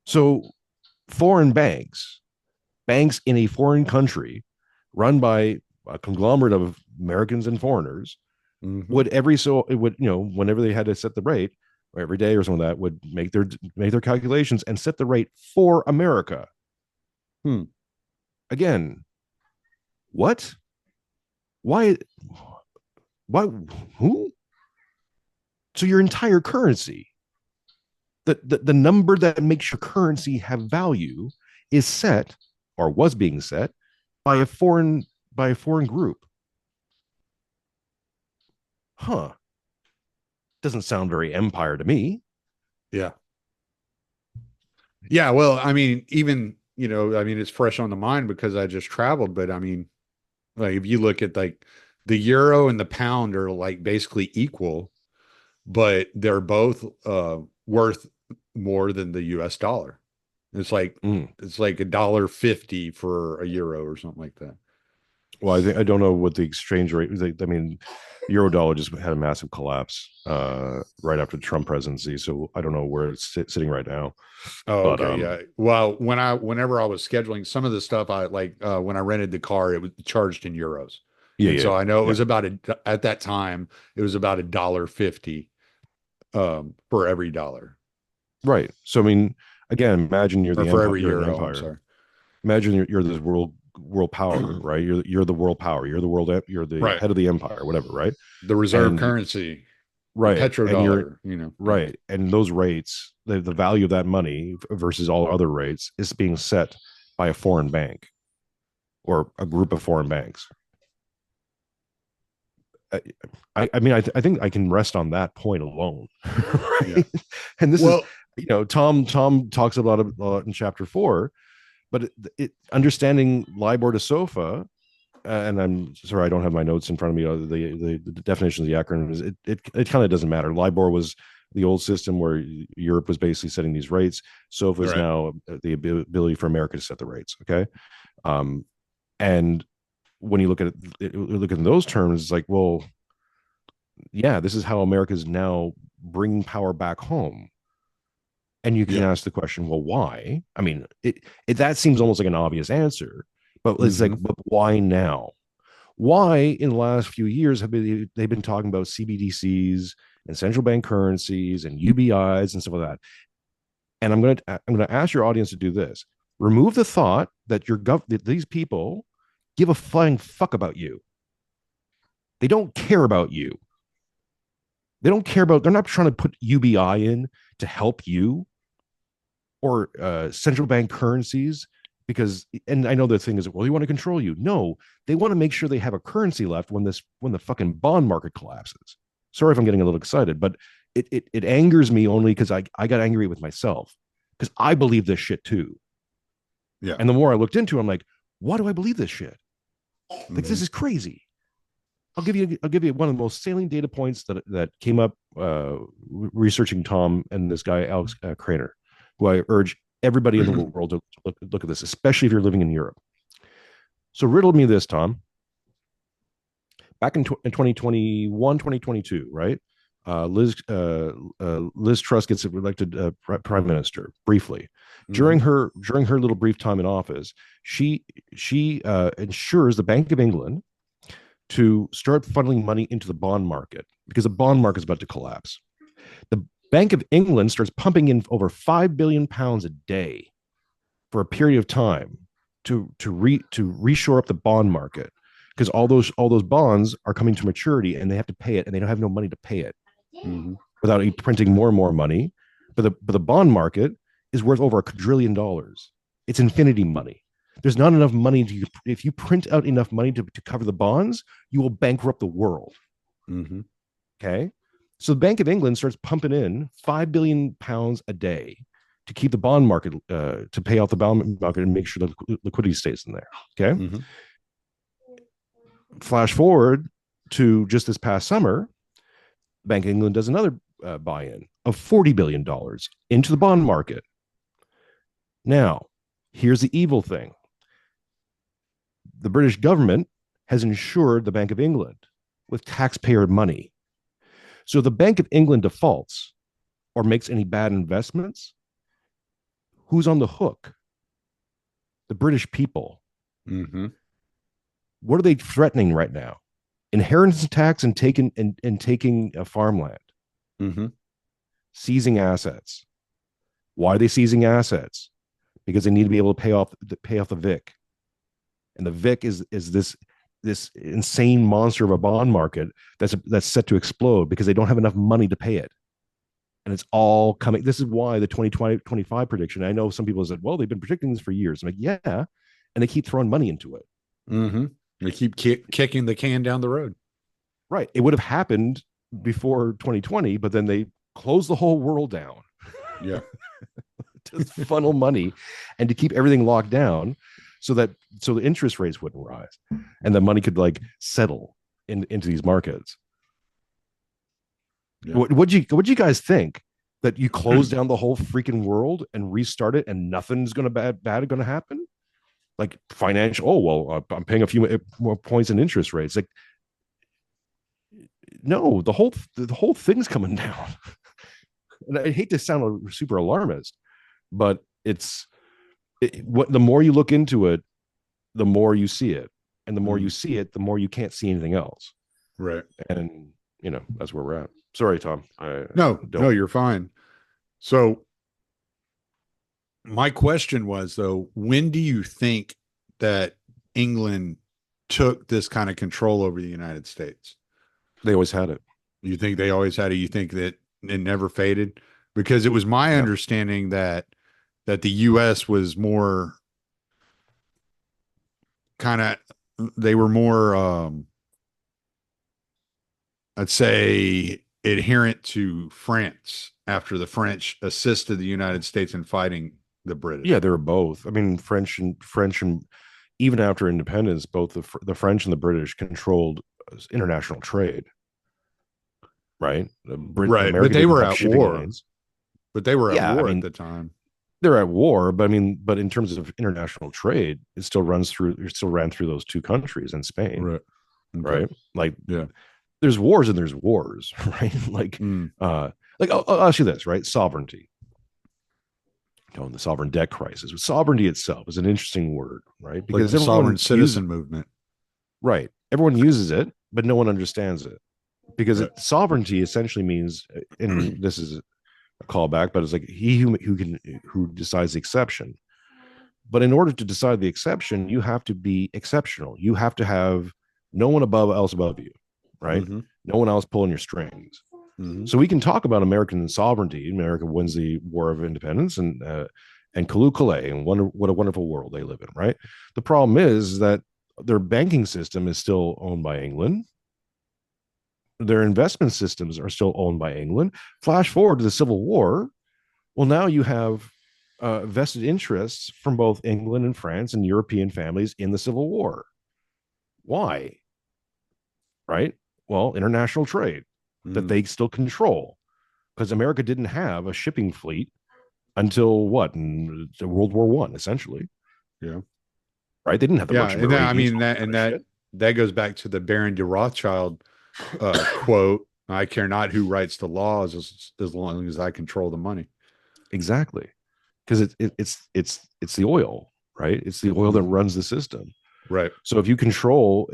Speaker 2: So foreign banks, banks in a foreign country, run by a conglomerate of Americans and foreigners,
Speaker 1: Hmm.
Speaker 2: would every so it would whenever they had to set the rate, or every day or something like that, would make their calculations and set the rate for America.
Speaker 1: Hmm.
Speaker 2: Again, what? Why? Why? Who? So your entire currency, the number that makes your currency have value, is set, or was being set, by a foreign group. Huh? Doesn't sound very empire to me.
Speaker 1: Yeah. Yeah. Well, I mean, even, I mean, it's fresh on the mind because I just traveled, but I mean, like if you look at like the euro and the pound are like basically equal, but they're both worth more than the US dollar. It's like
Speaker 2: Mm.
Speaker 1: it's like $1.50 for a euro or something like that.
Speaker 2: Well, I don't know what the exchange rate is. I mean, euro dollar just had a massive collapse right after the Trump presidency, so I don't know where it's sitting right now.
Speaker 1: Oh,
Speaker 2: But
Speaker 1: okay, yeah. Well, whenever I was scheduling some of the stuff, I like when I rented the car, it was charged in euros,
Speaker 2: yeah,
Speaker 1: and
Speaker 2: yeah,
Speaker 1: so I know it
Speaker 2: yeah,
Speaker 1: was about at that time it was about $1.50 for every dollar
Speaker 2: right. So I mean, again, imagine you're
Speaker 1: or
Speaker 2: the
Speaker 1: for
Speaker 2: empire.
Speaker 1: every
Speaker 2: You're an
Speaker 1: euro. I'm
Speaker 2: empire.
Speaker 1: sorry.
Speaker 2: Imagine you're this world power, right? You're the world power. You're the
Speaker 1: Right.
Speaker 2: head of the empire, whatever, right?
Speaker 1: The reserve
Speaker 2: And
Speaker 1: currency, the
Speaker 2: right, and you're
Speaker 1: petrodollar, yeah.
Speaker 2: right, and those rates, the value of that money versus all other rates, is being set by a foreign bank or a group of foreign banks. I mean, I think I can rest on that point alone,
Speaker 1: Yeah.
Speaker 2: right? And this is,
Speaker 1: Well,
Speaker 2: Tom talks about it a lot in chapter 4, but understanding LIBOR to SOFA, and I'm sorry I don't have my notes in front of me. The definitions of the acronyms, it kind of doesn't matter. LIBOR was the old system where Europe was basically setting these rates. SOFA is
Speaker 1: right.
Speaker 2: now the ability for America to set the rates. Okay, um, and when you look at those terms, it's like, well, yeah, this is how America is now bringing power back home. And you can
Speaker 1: Yeah.
Speaker 2: ask the question, well, why? I mean, that seems almost like an obvious answer, but it's like,
Speaker 1: Hmm.
Speaker 2: but why now? Why in the last few years they've been talking about CBDCs and central bank currencies and UBIs and stuff like that? And I'm gonna ask your audience to do this: remove the thought that that these people give a flying fuck about you. They don't care about you. They don't care about. They're not trying to put UBI in to help you, or central bank currencies, because, and I know the thing is, well, they want to control you. No, they want to make sure they have a currency left when the fucking bond market collapses. Sorry if I'm getting a little excited, but it angers me only because I got angry with myself, because I believe this shit too.
Speaker 1: Yeah.
Speaker 2: And the more I looked into it, I'm like, why do I believe this shit? Like,
Speaker 1: Hmm.
Speaker 2: this is crazy. I'll give you one of the most salient data points that came up researching Tom and this guy Alex Craner, who I urge everybody in the world to look at this, especially if you're living in Europe. So riddle me this, Tom. Back in 2021, 2022, right? Liz Truss gets elected prime minister briefly.
Speaker 1: Hmm.
Speaker 2: During her little brief time in office, she ensures the Bank of England to start funneling money into the bond market because the bond market is about to collapse. The Bank of England starts pumping in over £5 billion a day for a period of time to reshore up the bond market, because all those bonds are coming to maturity and they have to pay it, and they don't have no money to pay it
Speaker 1: Hmm.
Speaker 2: without printing more and more money. But the bond market is worth over $1 trillion. It's infinity money. There's not enough money if you print out enough money to cover the bonds, you will bankrupt the world.
Speaker 1: Hmm.
Speaker 2: Okay. So the Bank of England starts pumping in £5 billion a day to keep the bond market, to pay off the bond market and make sure the liquidity stays in there. Okay.
Speaker 1: Mm-hmm.
Speaker 2: Flash forward to just this past summer, Bank of England does another buy-in of $40 billion into the bond market. Now, here's the evil thing: the British government has insured the Bank of England with taxpayer money. So the Bank of England defaults or makes any bad investments, who's on the hook? The British people.
Speaker 1: Mm-hmm.
Speaker 2: What are they threatening right now? Inheritance tax and taking a farmland,
Speaker 1: Mm-hmm.
Speaker 2: seizing assets. Why are they seizing assets? Because they need to be able to pay off the Vic, and the Vic is this insane monster of a bond market that's set to explode because they don't have enough money to pay it, and it's all coming. This is why the 2025 prediction. I know some people have said, well, they've been predicting this for years. I'm like, yeah, and they keep throwing money into it.
Speaker 1: Mm-hmm. They keep kicking the can down the road.
Speaker 2: Right. It would have happened before 2020, but then they closed the whole world down.
Speaker 1: Yeah.
Speaker 2: To funnel money and to keep everything locked down so the interest rates wouldn't rise and the money could like settle into these markets. Yeah. What'd you guys think? That you close down the whole freaking world and restart it and nothing's bad going to happen? Like financial, oh, well, I'm paying a few more points in interest rates. Like, no, the whole thing's coming down. And I hate to sound super alarmist, but the more you look into it, the more you see it, and the more you see it, the more you can't see anything else.
Speaker 1: Right.
Speaker 2: And that's where we're at. Sorry, Tom.
Speaker 1: No, you're fine. So my question was, though, when do you think that England took this kind of control over the United States?
Speaker 2: They always had it.
Speaker 1: You think they always had it? You think that it never faded? Because it was my understanding that the U.S. was more they were more, I'd say, adherent to France after the French assisted the United States in fighting the British.
Speaker 2: Yeah, they were both. I mean, French and even after independence, both the French and the British controlled international trade. Right.
Speaker 1: Right.
Speaker 2: America
Speaker 1: but they were at war.
Speaker 2: Lanes.
Speaker 1: But they were at war at the time.
Speaker 2: They're at war, but but in terms of international trade, it still ran through those two countries and Spain.
Speaker 1: Right. Okay.
Speaker 2: Right. Like,
Speaker 1: yeah.
Speaker 2: There's wars and there's wars, right? Like I'll ask you this, right? Sovereignty. The sovereign debt crisis. Sovereignty itself is an interesting word, right?
Speaker 1: Because the sovereign citizen movement.
Speaker 2: Right. Everyone uses it, but no one understands it. Because sovereignty essentially means, and this is a callback, but it's like he who decides the exception. But in order to decide the exception, you have to be exceptional. You have to have no one else above you, right? Mm-hmm. No one else pulling your strings. Mm-hmm. So we can talk about American sovereignty. America wins the War of Independence and Kalu Kalay, and what a wonderful world they live in, right? The problem is that their banking system is still owned by England. Their investment systems are still owned by England. Flash forward to the Civil War. Well, now you have vested interests from both England and France and European families in the Civil War. Why? Right? Well, international trade that they still control, because America didn't have a shipping fleet until in World War I, essentially.
Speaker 1: Yeah.
Speaker 2: Right? They didn't have the
Speaker 1: and that goes back to the Baron de Rothschild quote, "I care not who writes the laws as long as I control the money."
Speaker 2: Exactly. Because it's the oil, right? It's the oil that runs the system.
Speaker 1: Right.
Speaker 2: So if you control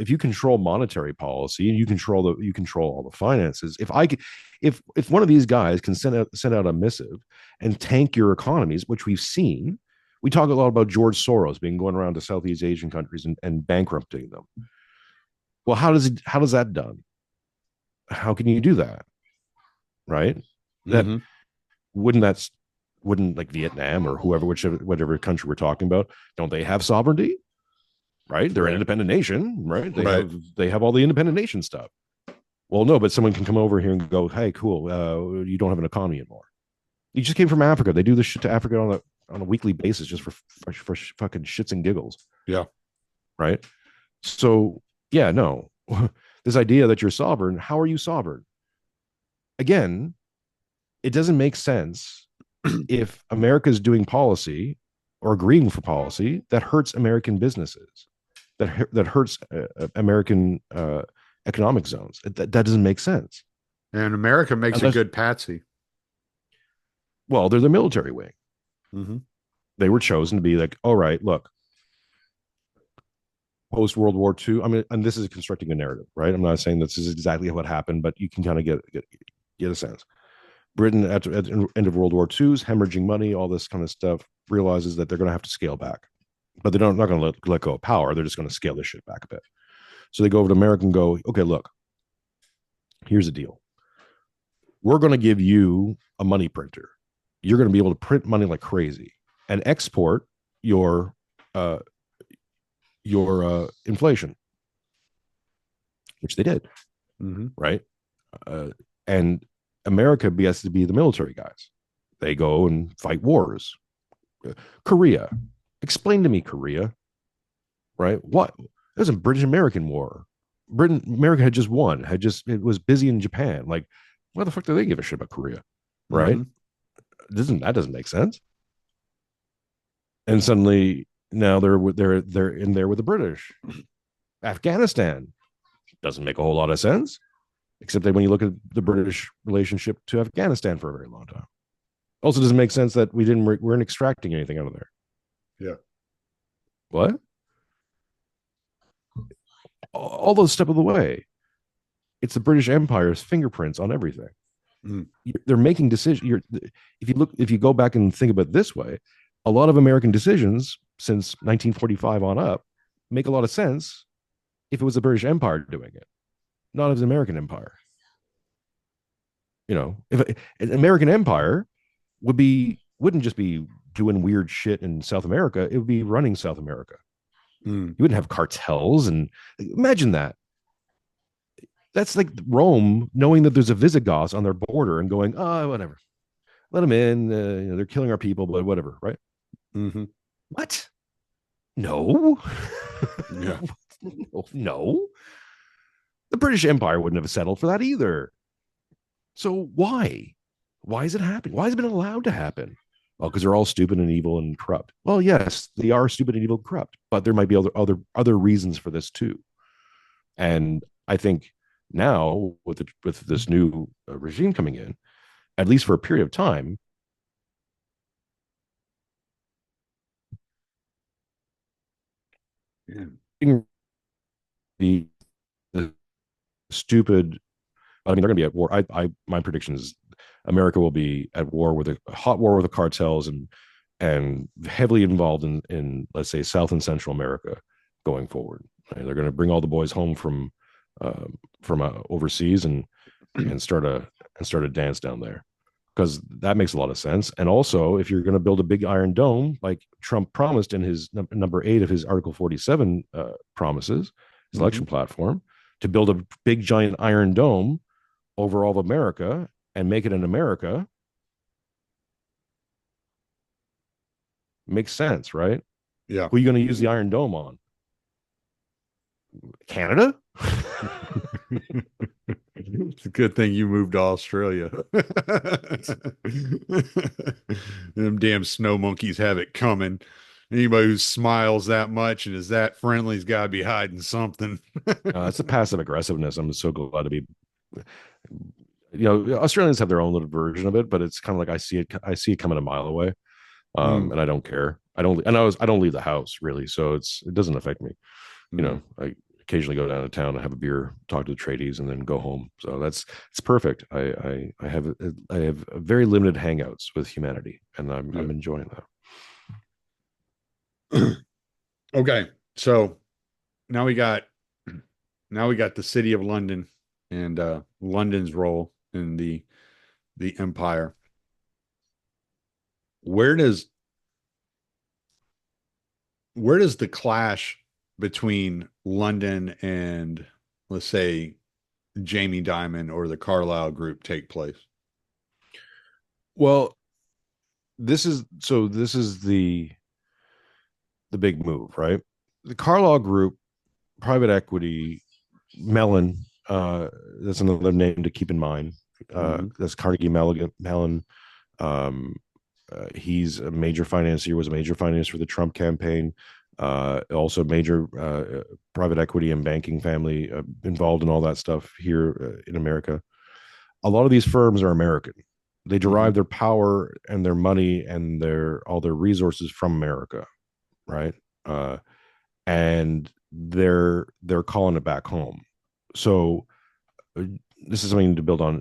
Speaker 2: monetary policy and you control all the finances, if one of these guys can send out a missive and tank your economies, which we've seen, we talk a lot about George Soros going around to Southeast Asian countries and bankrupting them. Well, how does that done? How can you do that? Right? That wouldn't like Vietnam or whatever country we're talking about, don't they have sovereignty? Right? They're an independent nation, right? They have all the independent nation stuff. Well, no, but someone can come over here and go, hey, cool, you don't have an economy anymore. He just came from Africa. They do this shit to Africa on a weekly basis just for fucking shits and giggles,
Speaker 1: Yeah.
Speaker 2: right? So yeah, no, this idea that you're sovereign, how are you sovereign? Again, it doesn't make sense if America is doing policy or agreeing for policy that hurts American businesses, that hurts American economic zones. That doesn't make sense.
Speaker 1: And America makes a
Speaker 2: Unless,
Speaker 1: good patsy.
Speaker 2: well, they're the military wing.
Speaker 1: Mm-hmm.
Speaker 2: They were chosen to be like, all right, look, post World War II. I mean, and this is constructing a narrative, right? I'm not saying this is exactly what happened, but you can kind of get a sense. Britain at the end of World War II is hemorrhaging money, all this kind of stuff, realizes that they're going to have to scale back, but they're not going to let go of power. They're just going to scale this shit back a bit. So they go over to America and go, okay, look, here's the deal. We're going to give you a money printer. You're going to be able to print money like crazy and export your uh, inflation, which they did,
Speaker 1: Mm-hmm.
Speaker 2: right? Uh, and America has to be the military guys. They go and fight wars. Korea. Explain to me Korea, right? What? It was a British American war. America had just won, it was busy in Japan. Like, why the fuck do they give a shit about Korea? Right?
Speaker 1: Mm-hmm.
Speaker 2: Doesn't make sense. And suddenly now they're in there with the British. Afghanistan doesn't make a whole lot of sense, except that when you look at the British relationship to Afghanistan for a very long time. Also doesn't make sense that we weren't extracting anything out of there.
Speaker 1: Yeah.
Speaker 2: What? All those step of the way. It's the British Empire's fingerprints on everything.
Speaker 1: Mm.
Speaker 2: They're making decisions. If you go back and think about it this way, a lot of American decisions since 1945 on up make a lot of sense if it was the British Empire doing it, not as an American Empire. You know, if an American Empire wouldn't just be doing weird shit in South America, it would be running South America.
Speaker 1: Mm.
Speaker 2: You wouldn't have cartels, and imagine that. That's like Rome knowing that there's a Visigoths on their border and going, oh, whatever, let them in. They're killing our people, but whatever, right?
Speaker 1: Mm-hmm.
Speaker 2: What? No,
Speaker 1: Yeah.
Speaker 2: no. The British Empire wouldn't have settled for that either. So why? Why is it happening? Why has it been allowed to happen? Well, because they're all stupid and evil and corrupt. Well, yes, they are stupid and evil and corrupt, but there might be other reasons for this too. And I think now with this new regime coming in, at least for a period of time,
Speaker 1: Yeah.
Speaker 2: the stupid. I mean, they're going to be at war. My prediction is America will be at war with a hot war with the cartels and heavily involved in let's say South and Central America going forward. They're going to bring all the boys home from overseas and start a dance down there because that makes a lot of sense. And also, if you're going to build a big iron dome like Trump promised in his number 8 of his Article 47 promises, his
Speaker 1: Mm-hmm.
Speaker 2: election platform, to build a big giant iron dome over all of America and make it in America makes sense, right?
Speaker 1: Yeah.
Speaker 2: Who are you going to use the Iron Dome on? Canada?
Speaker 1: It's a good thing you moved to Australia. Them damn snow monkeys have it coming. Anybody who smiles that much and is that friendly's got to be hiding something.
Speaker 2: It's the passive aggressiveness. I'm so glad to be. Australians have their own little version of it, but it's kind of like I see it coming a mile away,
Speaker 1: Mm,
Speaker 2: and I don't care. I don't leave the house really, so it doesn't affect me.
Speaker 1: mm,
Speaker 2: I occasionally go down to town and have a beer, talk to the tradies, and then go home. So it's perfect. I have very limited hangouts with humanity, and
Speaker 1: yeah.
Speaker 2: I'm enjoying that.
Speaker 1: Okay. So now we got now we got the city of London and London's role in the empire. Where does where does the clash between London and let's say Jamie Dimon or the Carlyle group take place?
Speaker 2: Well, this is the big move, right? The Carlyle Group, private equity, Mellon, that's another name to keep in mind.
Speaker 1: Mm-hmm.
Speaker 2: That's Carnegie Mellon. Um, he's a major financier, was a major financier for the Trump campaign. Also, major private equity and banking family involved in all that stuff here in America. A lot of these firms are American. They
Speaker 1: Mm-hmm.
Speaker 2: derive their power and their money and their all their resources from America, right? Uh, and they're calling it back home. So uh, this is something to build on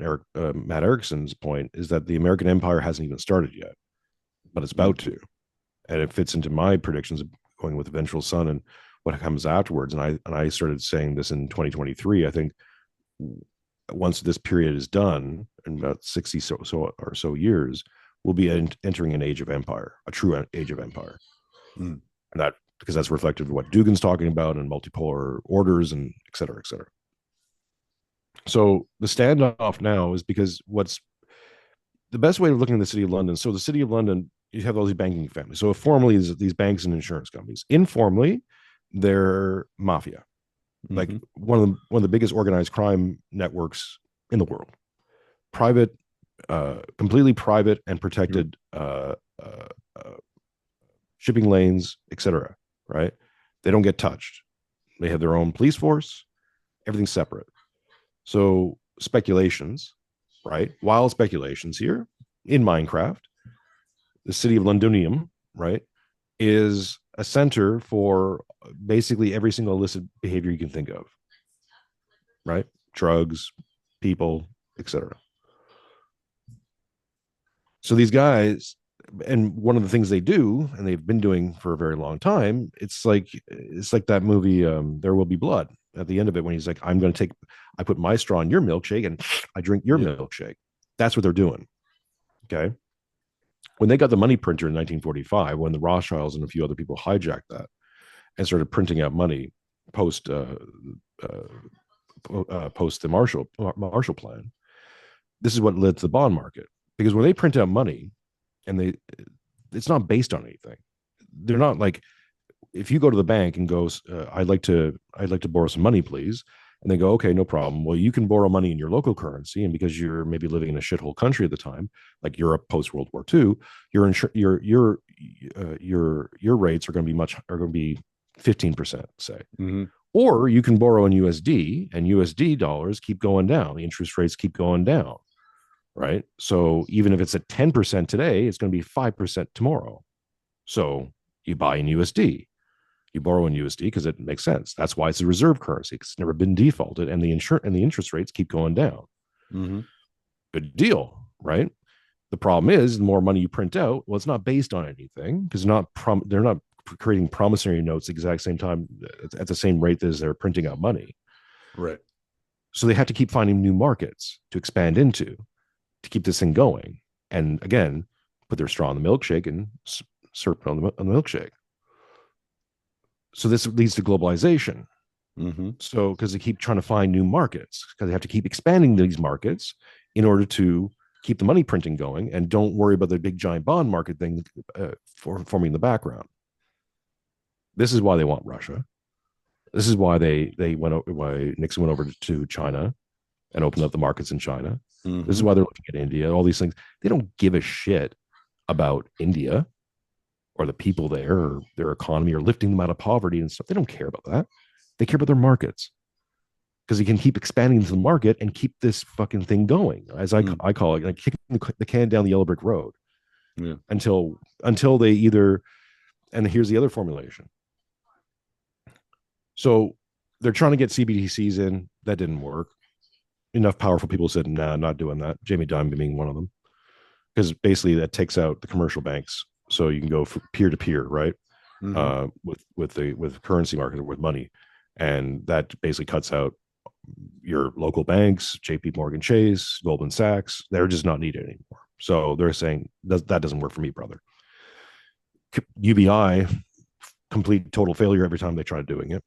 Speaker 2: Matt Erickson's point is that the American empire hasn't even started yet, but it's about
Speaker 1: Mm-hmm.
Speaker 2: to, and it fits into my predictions of going with the Vengeful Sun and what comes afterwards. And I started saying this in 2023. I think once this period is done, in about 60 or so years, we'll be entering an age of empire, a true age of empire,
Speaker 1: Mm-hmm.
Speaker 2: and that because that's reflective of what Dugan's talking about and multipolar orders and et cetera, et cetera. So the standoff now is because what's the best way of looking at the city of London. So the city of London, you have all these banking families. So formally, these banks and insurance companies. Informally, they're mafia, like
Speaker 1: Mm-hmm.
Speaker 2: one of the biggest organized crime networks in the world. Private, completely private and
Speaker 1: Yep.
Speaker 2: protected uh, uh, shipping lanes, etc. Right? They don't get touched. They have their own police force. Everything's separate. So speculations, right? Wild speculations here in Minecraft, the city of Londonium, right, is a center for basically every single illicit behavior you can think of, right? Drugs, people, etc. So these guys, and one of the things they do, and they've been doing for a very long time, it's like that movie, There Will Be Blood. At the end of it, when he's like, "I'm going to take, I put my straw in your milkshake, and I drink your
Speaker 1: Yeah.
Speaker 2: milkshake." That's what they're doing. Okay. When they got the money printer in 1945, when the Rothschilds and a few other people hijacked that and started printing out money post post the Marshall Plan, this is what led to the bond market. Because when they print out money and it's not based on anything. They're not like if you go to the bank and goes, I'd like to borrow some money, please. And they go, okay, no problem. Well, you can borrow money in your local currency, and because you're maybe living in a shithole country at the time, like Europe post World War II, your rates are going to be 15%, say.
Speaker 1: Mm-hmm.
Speaker 2: Or you can borrow in USD, and USD dollars keep going down. The interest rates keep going down, right? So even if it's at 10% today, it's going to be 5% tomorrow. So you buy in USD, you borrow in USD because it makes sense. That's why it's a reserve currency. It's never been defaulted, and the interest rates keep going down.
Speaker 1: Mm-hmm.
Speaker 2: Good deal, right? The problem is the more money you print out, well, it's not based on anything because they're not creating promissory notes at the exact same time at the same rate as they're printing out money.
Speaker 1: Right.
Speaker 2: So they have to keep finding new markets to expand into to keep this thing going. And again, put their straw in the milkshake and syrup on the milkshake. So this leads to globalization.
Speaker 1: Mm-hmm.
Speaker 2: So because they keep trying to find new markets, because they have to keep expanding these markets in order to keep the money printing going, and don't worry about the big giant bond market thing forming in the background. This is why they want Russia. This is why why Nixon went over to China and opened up the markets in China. This is
Speaker 1: Mm-hmm.
Speaker 2: why they're looking at India. All these things. They don't give a shit about India or the people there or their economy or lifting them out of poverty and stuff. They don't care about that. They care about their markets because you can keep expanding into the market and keep this fucking thing going, as
Speaker 1: Mm.
Speaker 2: I call it, like kicking the can down the yellow brick road
Speaker 1: Yeah.
Speaker 2: until they either. And here's the other formulation. So they're trying to get CBDCs in. That didn't work. Enough powerful people said, "Nah, not doing that." Jamie Dimon being one of them, because basically that takes out the commercial banks, so you can go peer to peer, right?
Speaker 1: Mm-hmm.
Speaker 2: With currency market or with money, and that basically cuts out your local banks, JP Morgan Chase, Goldman Sachs. They're just not needed anymore. So they're saying that doesn't work for me, brother. UBI, complete total failure every time they try doing it.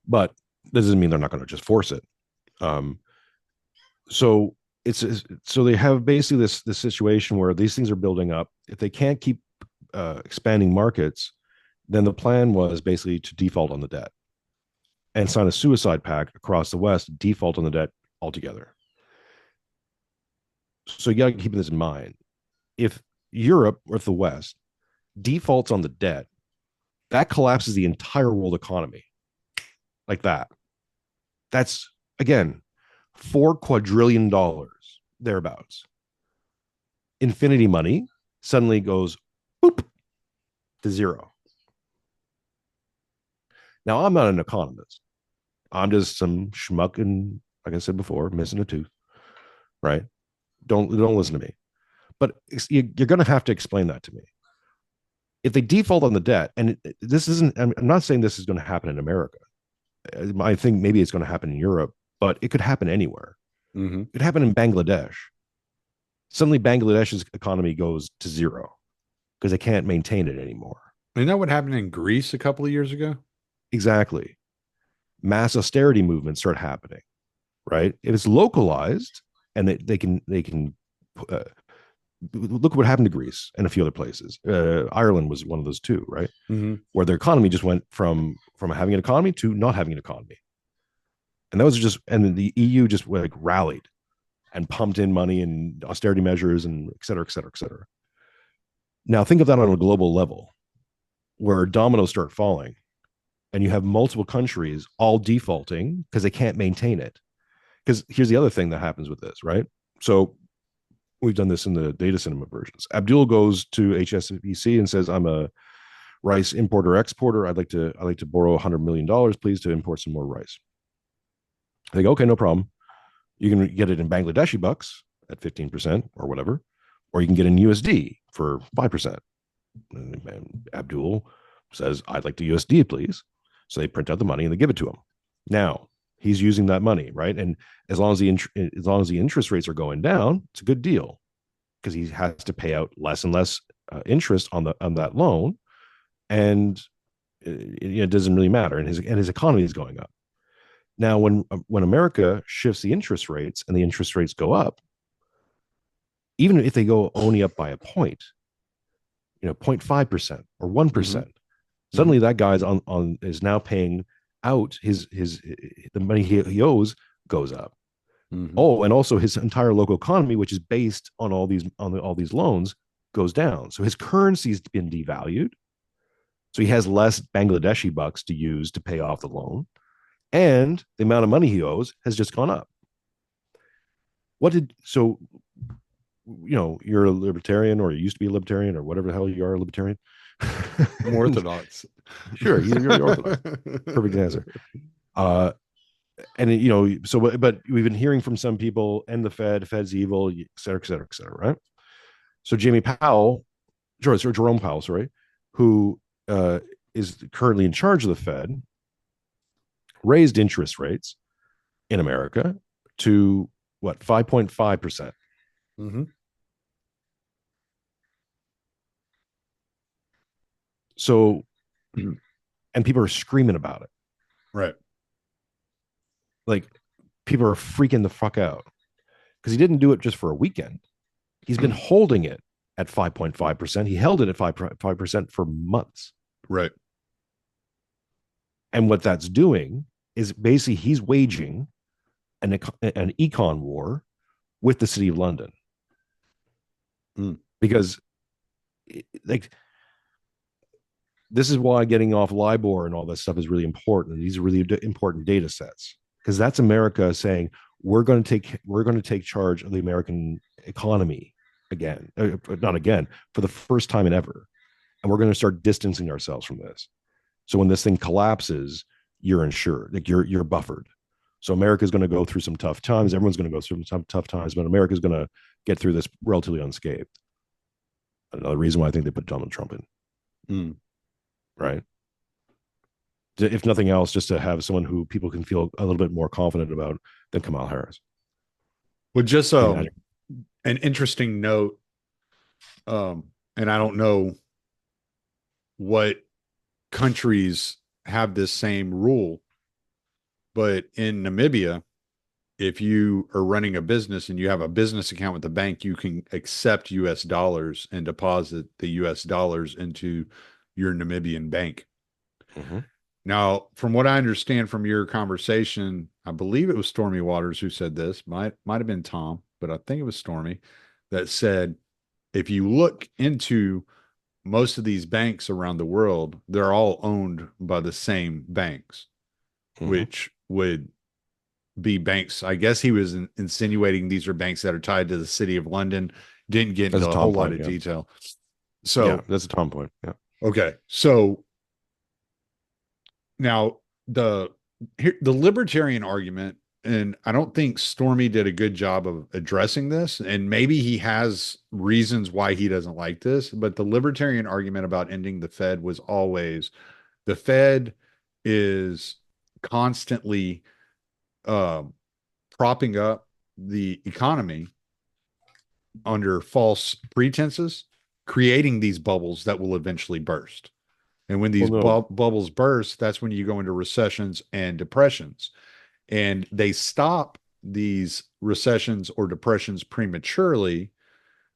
Speaker 2: But this doesn't mean they're not going to just force it. Um, so it's so they have basically this situation where these things are building up. If they can't keep expanding markets, then the plan was basically to default on the debt and sign a suicide pact across the West, default on the debt altogether. So you got to keep this in mind. If Europe or if the West defaults on the debt, that collapses the entire world economy like that. That's again $4 quadrillion thereabouts. Infinity money suddenly goes boop to zero. Now I'm not an economist. I'm just some schmuck and like I said before, missing a tooth. Right? Don't listen to me. But you're going to have to explain that to me. If they default on the debt, and this isn't, I'm not saying this is going to happen in America. I think maybe it's going to happen in Europe, but it could happen anywhere.
Speaker 1: Mm-hmm.
Speaker 2: It could happen in Bangladesh. Suddenly, Bangladesh's economy goes to zero because they can't maintain it anymore.
Speaker 1: Isn't that what happened in Greece a couple of years ago?
Speaker 2: Exactly. Mass austerity movements start happening, right? If it's localized and they can uh, look what happened to Greece and a few other places. Ireland was one of those too, right?
Speaker 1: Mm-hmm.
Speaker 2: Where their economy just went from having an economy to not having an economy, and that was just and the EU just like rallied and pumped in money and austerity measures and et cetera, et cetera, et cetera. Now think of that on a global level, where dominoes start falling, and you have multiple countries all defaulting because they can't maintain it. Because here's the other thing that happens with this, right? So we've done this in the data cinema versions. Abdul goes to HSBC and says, "I'm a rice importer exporter. I'd like to borrow $100 million, please, to import some more rice." They go, "Okay, no problem. You can get it in Bangladeshi bucks at 15% or whatever, or you can get in USD for 5%." And Abdul says, "I'd like the USD, please." So they print out the money and they give it to him. Now he's using that money, right? And as long as the interest rates are going down, it's a good deal because he has to pay out less and less interest on that loan, and it doesn't really matter. And his economy is going up. Now, when America shifts the interest rates and the interest rates go up, even if they go only up by a point, 0.5% or
Speaker 1: Mm-hmm.
Speaker 2: 1%,
Speaker 1: Mm-hmm.
Speaker 2: suddenly that guy's on is now paying out his the money he owes goes up.
Speaker 1: Mm-hmm.
Speaker 2: Oh, and also his entire local economy, which is based on all these loans, goes down. So his currency's been devalued. So he has less Bangladeshi bucks to use to pay off the loan, and the amount of money he owes has just gone up. What did so you're a libertarian, or you used to be a libertarian, or whatever the hell you are, a libertarian.
Speaker 1: I'm Orthodox.
Speaker 2: Sure, you're orthodox. Perfect answer. Uh, and so, but we've been hearing from some people, and the Fed's evil, et cetera, et cetera, et cetera, right? So Jamie Powell, Jerome Powell, sorry, who is currently in charge of the Fed, raised interest rates in America to what 5.5%.
Speaker 1: Mm-hmm.
Speaker 2: So, and people are screaming about it.
Speaker 1: Right.
Speaker 2: Like people are freaking the fuck out because he didn't do it just for a weekend. He's been holding it at 5.5%. He held it at 5% for months.
Speaker 1: Right.
Speaker 2: And what that's doing is basically he's waging an econ war with the city of London.
Speaker 1: Mm.
Speaker 2: Because like this is why getting off LIBOR and all this stuff is really important. These are really important data sets because that's America saying we're going to take charge of the American economy again, not again, for the first time in ever, and we're going to start distancing ourselves from this. So when this thing collapses, you're insured, like you're buffered. So America's going to go through some tough times. Everyone's going to go through some tough times, but America's going to get through this relatively unscathed. Another reason why I think they put Donald Trump in,
Speaker 1: Mm.
Speaker 2: right? If nothing else, just to have someone who people can feel a little bit more confident about than Kamala Harris.
Speaker 1: Well, just
Speaker 2: Imagine.
Speaker 1: an interesting note, and I don't know what countries have this same rule, but in Namibia, if you are running a business and you have a business account with the bank, you can accept US dollars and deposit the US dollars into your Namibian bank.
Speaker 2: Mm-hmm.
Speaker 1: Now, from what I understand from your conversation, I believe it was Stormy Waters who said this. Might have been Tom, but I think it was Stormy that said if you look into most of these banks around the world, they're all owned by the same banks,
Speaker 2: Mm-hmm.
Speaker 1: which would be banks. I guess he was insinuating these are banks that are tied to the city of London. Didn't get
Speaker 2: That's
Speaker 1: into
Speaker 2: a
Speaker 1: a
Speaker 2: Tom
Speaker 1: whole lot
Speaker 2: point.
Speaker 1: of
Speaker 2: Yeah.
Speaker 1: detail.
Speaker 2: Yeah.
Speaker 1: So,
Speaker 2: That's a Tom point. Yeah.
Speaker 1: okay. So now the the libertarian argument, and I don't think Stormy did a good job of addressing this, and maybe he has reasons why he doesn't like this, but the libertarian argument about ending the Fed was always the Fed is constantly uh, propping up the economy under false pretenses, creating these bubbles that will eventually burst. And when
Speaker 2: Well,
Speaker 1: these
Speaker 2: no.
Speaker 1: bubbles burst, that's when you go into recessions and depressions. And they stop these recessions or depressions prematurely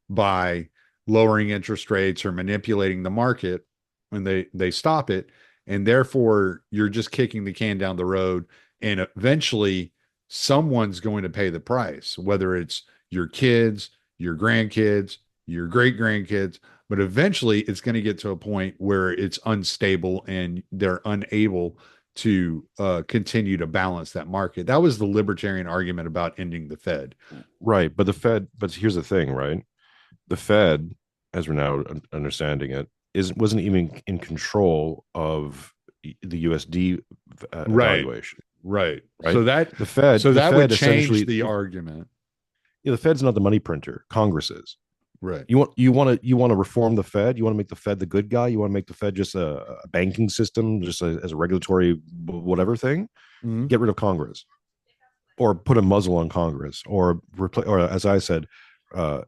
Speaker 1: by lowering interest rates or manipulating the market when they stop it, and therefore you're just kicking the can down the road, and eventually someone's going to pay the price, whether it's your kids, your grandkids, your great grandkids, but eventually it's going to get to a point where it's unstable and they're unable to continue to balance that market. That was the libertarian argument about ending the Fed.
Speaker 2: Right. But the Fed, but here's the thing, right? The Fed, as we're now understanding it, wasn't even in control of the USD
Speaker 1: Right.
Speaker 2: evaluation,
Speaker 1: Right.
Speaker 2: right?
Speaker 1: So
Speaker 2: The
Speaker 1: that would
Speaker 2: Fed
Speaker 1: change
Speaker 2: essentially,
Speaker 1: the argument.
Speaker 2: the Fed's not the money printer. Congress is.
Speaker 1: Right.
Speaker 2: You want to reform the Fed. You want to make the Fed the good guy. You want to make the Fed just a banking system, just as a regulatory whatever thing.
Speaker 1: Mhm.
Speaker 2: Get rid of Congress, or put a muzzle on Congress, or replace, or as I said,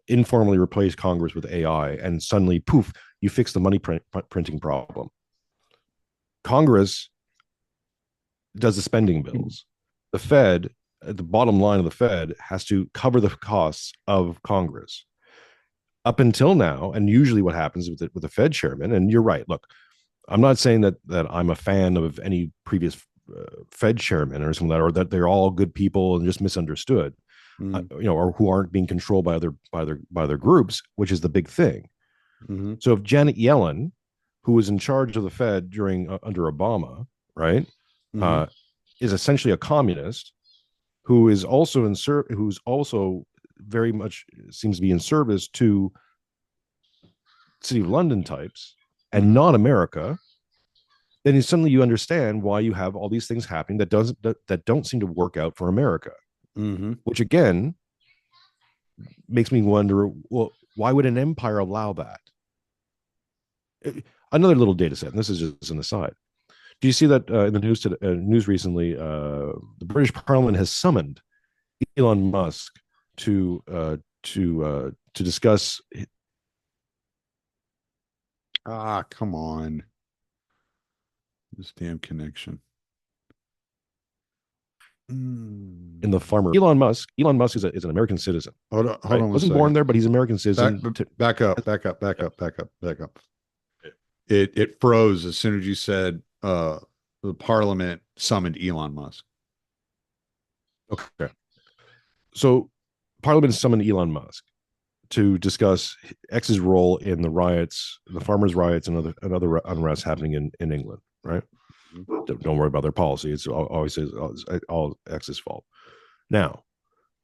Speaker 2: informally replace Congress with AI, and suddenly, poof, you fix the printing problem. Congress does the spending bills. The Fed, the bottom line of the Fed, has to cover the costs of Congress. Up until now, and usually what happens with the Fed chairman, and you're right. Look, I'm not saying that I'm a fan of any previous Fed chairman or something like that, or that they're all good people and just misunderstood,
Speaker 1: Mhm.
Speaker 2: or who aren't being controlled by their groups, which is the big thing.
Speaker 1: Mhm.
Speaker 2: So if Janet Yellen, who was in charge of the Fed during under Obama, right,
Speaker 1: Mhm.
Speaker 2: uh, is essentially a communist who's also very much seems to be in service to City of London types and
Speaker 1: Mhm.
Speaker 2: not America, then suddenly you understand why you have all these things happening that don't seem to work out for America.
Speaker 1: Mhm.
Speaker 2: Which again makes me wonder, well, why would an empire allow that? Another little data set, and this is just an aside. Do you see that in the news recently? The British Parliament has summoned Elon Musk to to discuss.
Speaker 1: Ah, come on. This damn connection.
Speaker 2: In the
Speaker 1: Mm.
Speaker 2: farmer. Elon Musk is an American citizen,
Speaker 1: Hold
Speaker 2: right?
Speaker 1: on one
Speaker 2: Wasn't born
Speaker 1: second.
Speaker 2: there, but he's an American
Speaker 1: Back
Speaker 2: citizen.
Speaker 1: back up, back up, back up, back up, back up. It froze as soon as you said the parliament summoned Elon Musk.
Speaker 2: Okay, so Parliament summoned Elon Musk to discuss X's role in the riots, the farmers' riots, and other unrest happening in England. Right? Don't worry about their policy. It's always all X's fault. Now,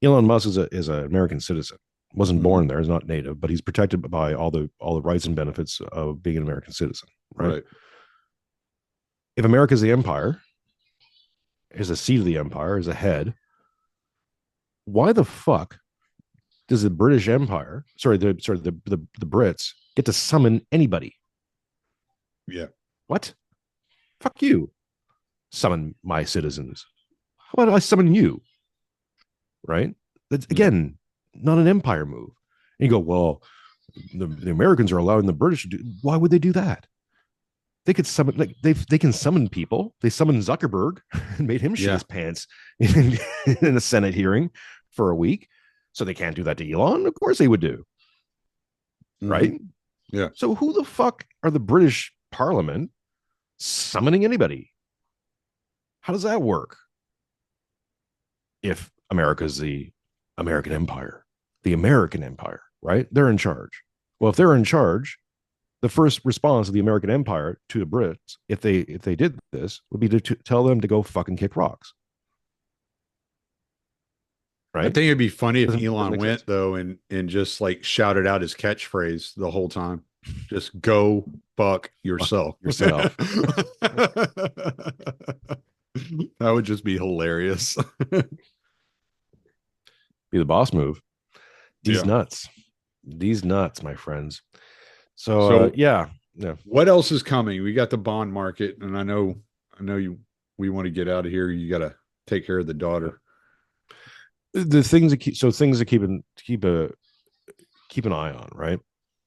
Speaker 2: Elon Musk is an American citizen. Wasn't
Speaker 1: Mm-hmm.
Speaker 2: born there. Is not native, but he's protected by all the rights and benefits of being an American citizen. Right?
Speaker 1: Right.
Speaker 2: If America is the empire, is the seat of the empire, is the head, why the fuck does the British Empire, the Brits, get to summon anybody?
Speaker 1: Yeah.
Speaker 2: What? Fuck you. Summon my citizens. How about I summon you? Right? That's
Speaker 1: Yeah.
Speaker 2: again not an empire move. And you go, well, the Americans are allowing the British to do. Why would they do that? They could summon, like they can summon people. They summoned Zuckerberg and made him shit
Speaker 1: Yeah.
Speaker 2: his pants in a Senate hearing for a week. So they can't do that to Elon. Of course they would do,
Speaker 1: Hmm.
Speaker 2: right?
Speaker 1: Yeah.
Speaker 2: So who the fuck are the British Parliament summoning anybody? How does that work? If America's the American Empire, right? They're in charge. Well, if they're in charge, the first response of the American Empire to the Brits, if they did this, would be to tell them to go fucking kick rocks,
Speaker 1: I
Speaker 2: right?
Speaker 1: think it'd be funny if
Speaker 2: Doesn't
Speaker 1: Elon
Speaker 2: make
Speaker 1: went
Speaker 2: sense.
Speaker 1: though and just like shouted out his catchphrase the whole time. Just go fuck
Speaker 2: Fuck
Speaker 1: yourself.
Speaker 2: yourself.
Speaker 1: That would just be hilarious.
Speaker 2: Be the boss move. These
Speaker 1: Yeah.
Speaker 2: nuts. These nuts, my friends. So
Speaker 1: So
Speaker 2: yeah. Yeah.
Speaker 1: what else is coming? We got the bond market, and I know you we want to get out of here. You gotta take care of the daughter.
Speaker 2: The things that things to keep an eye on, right?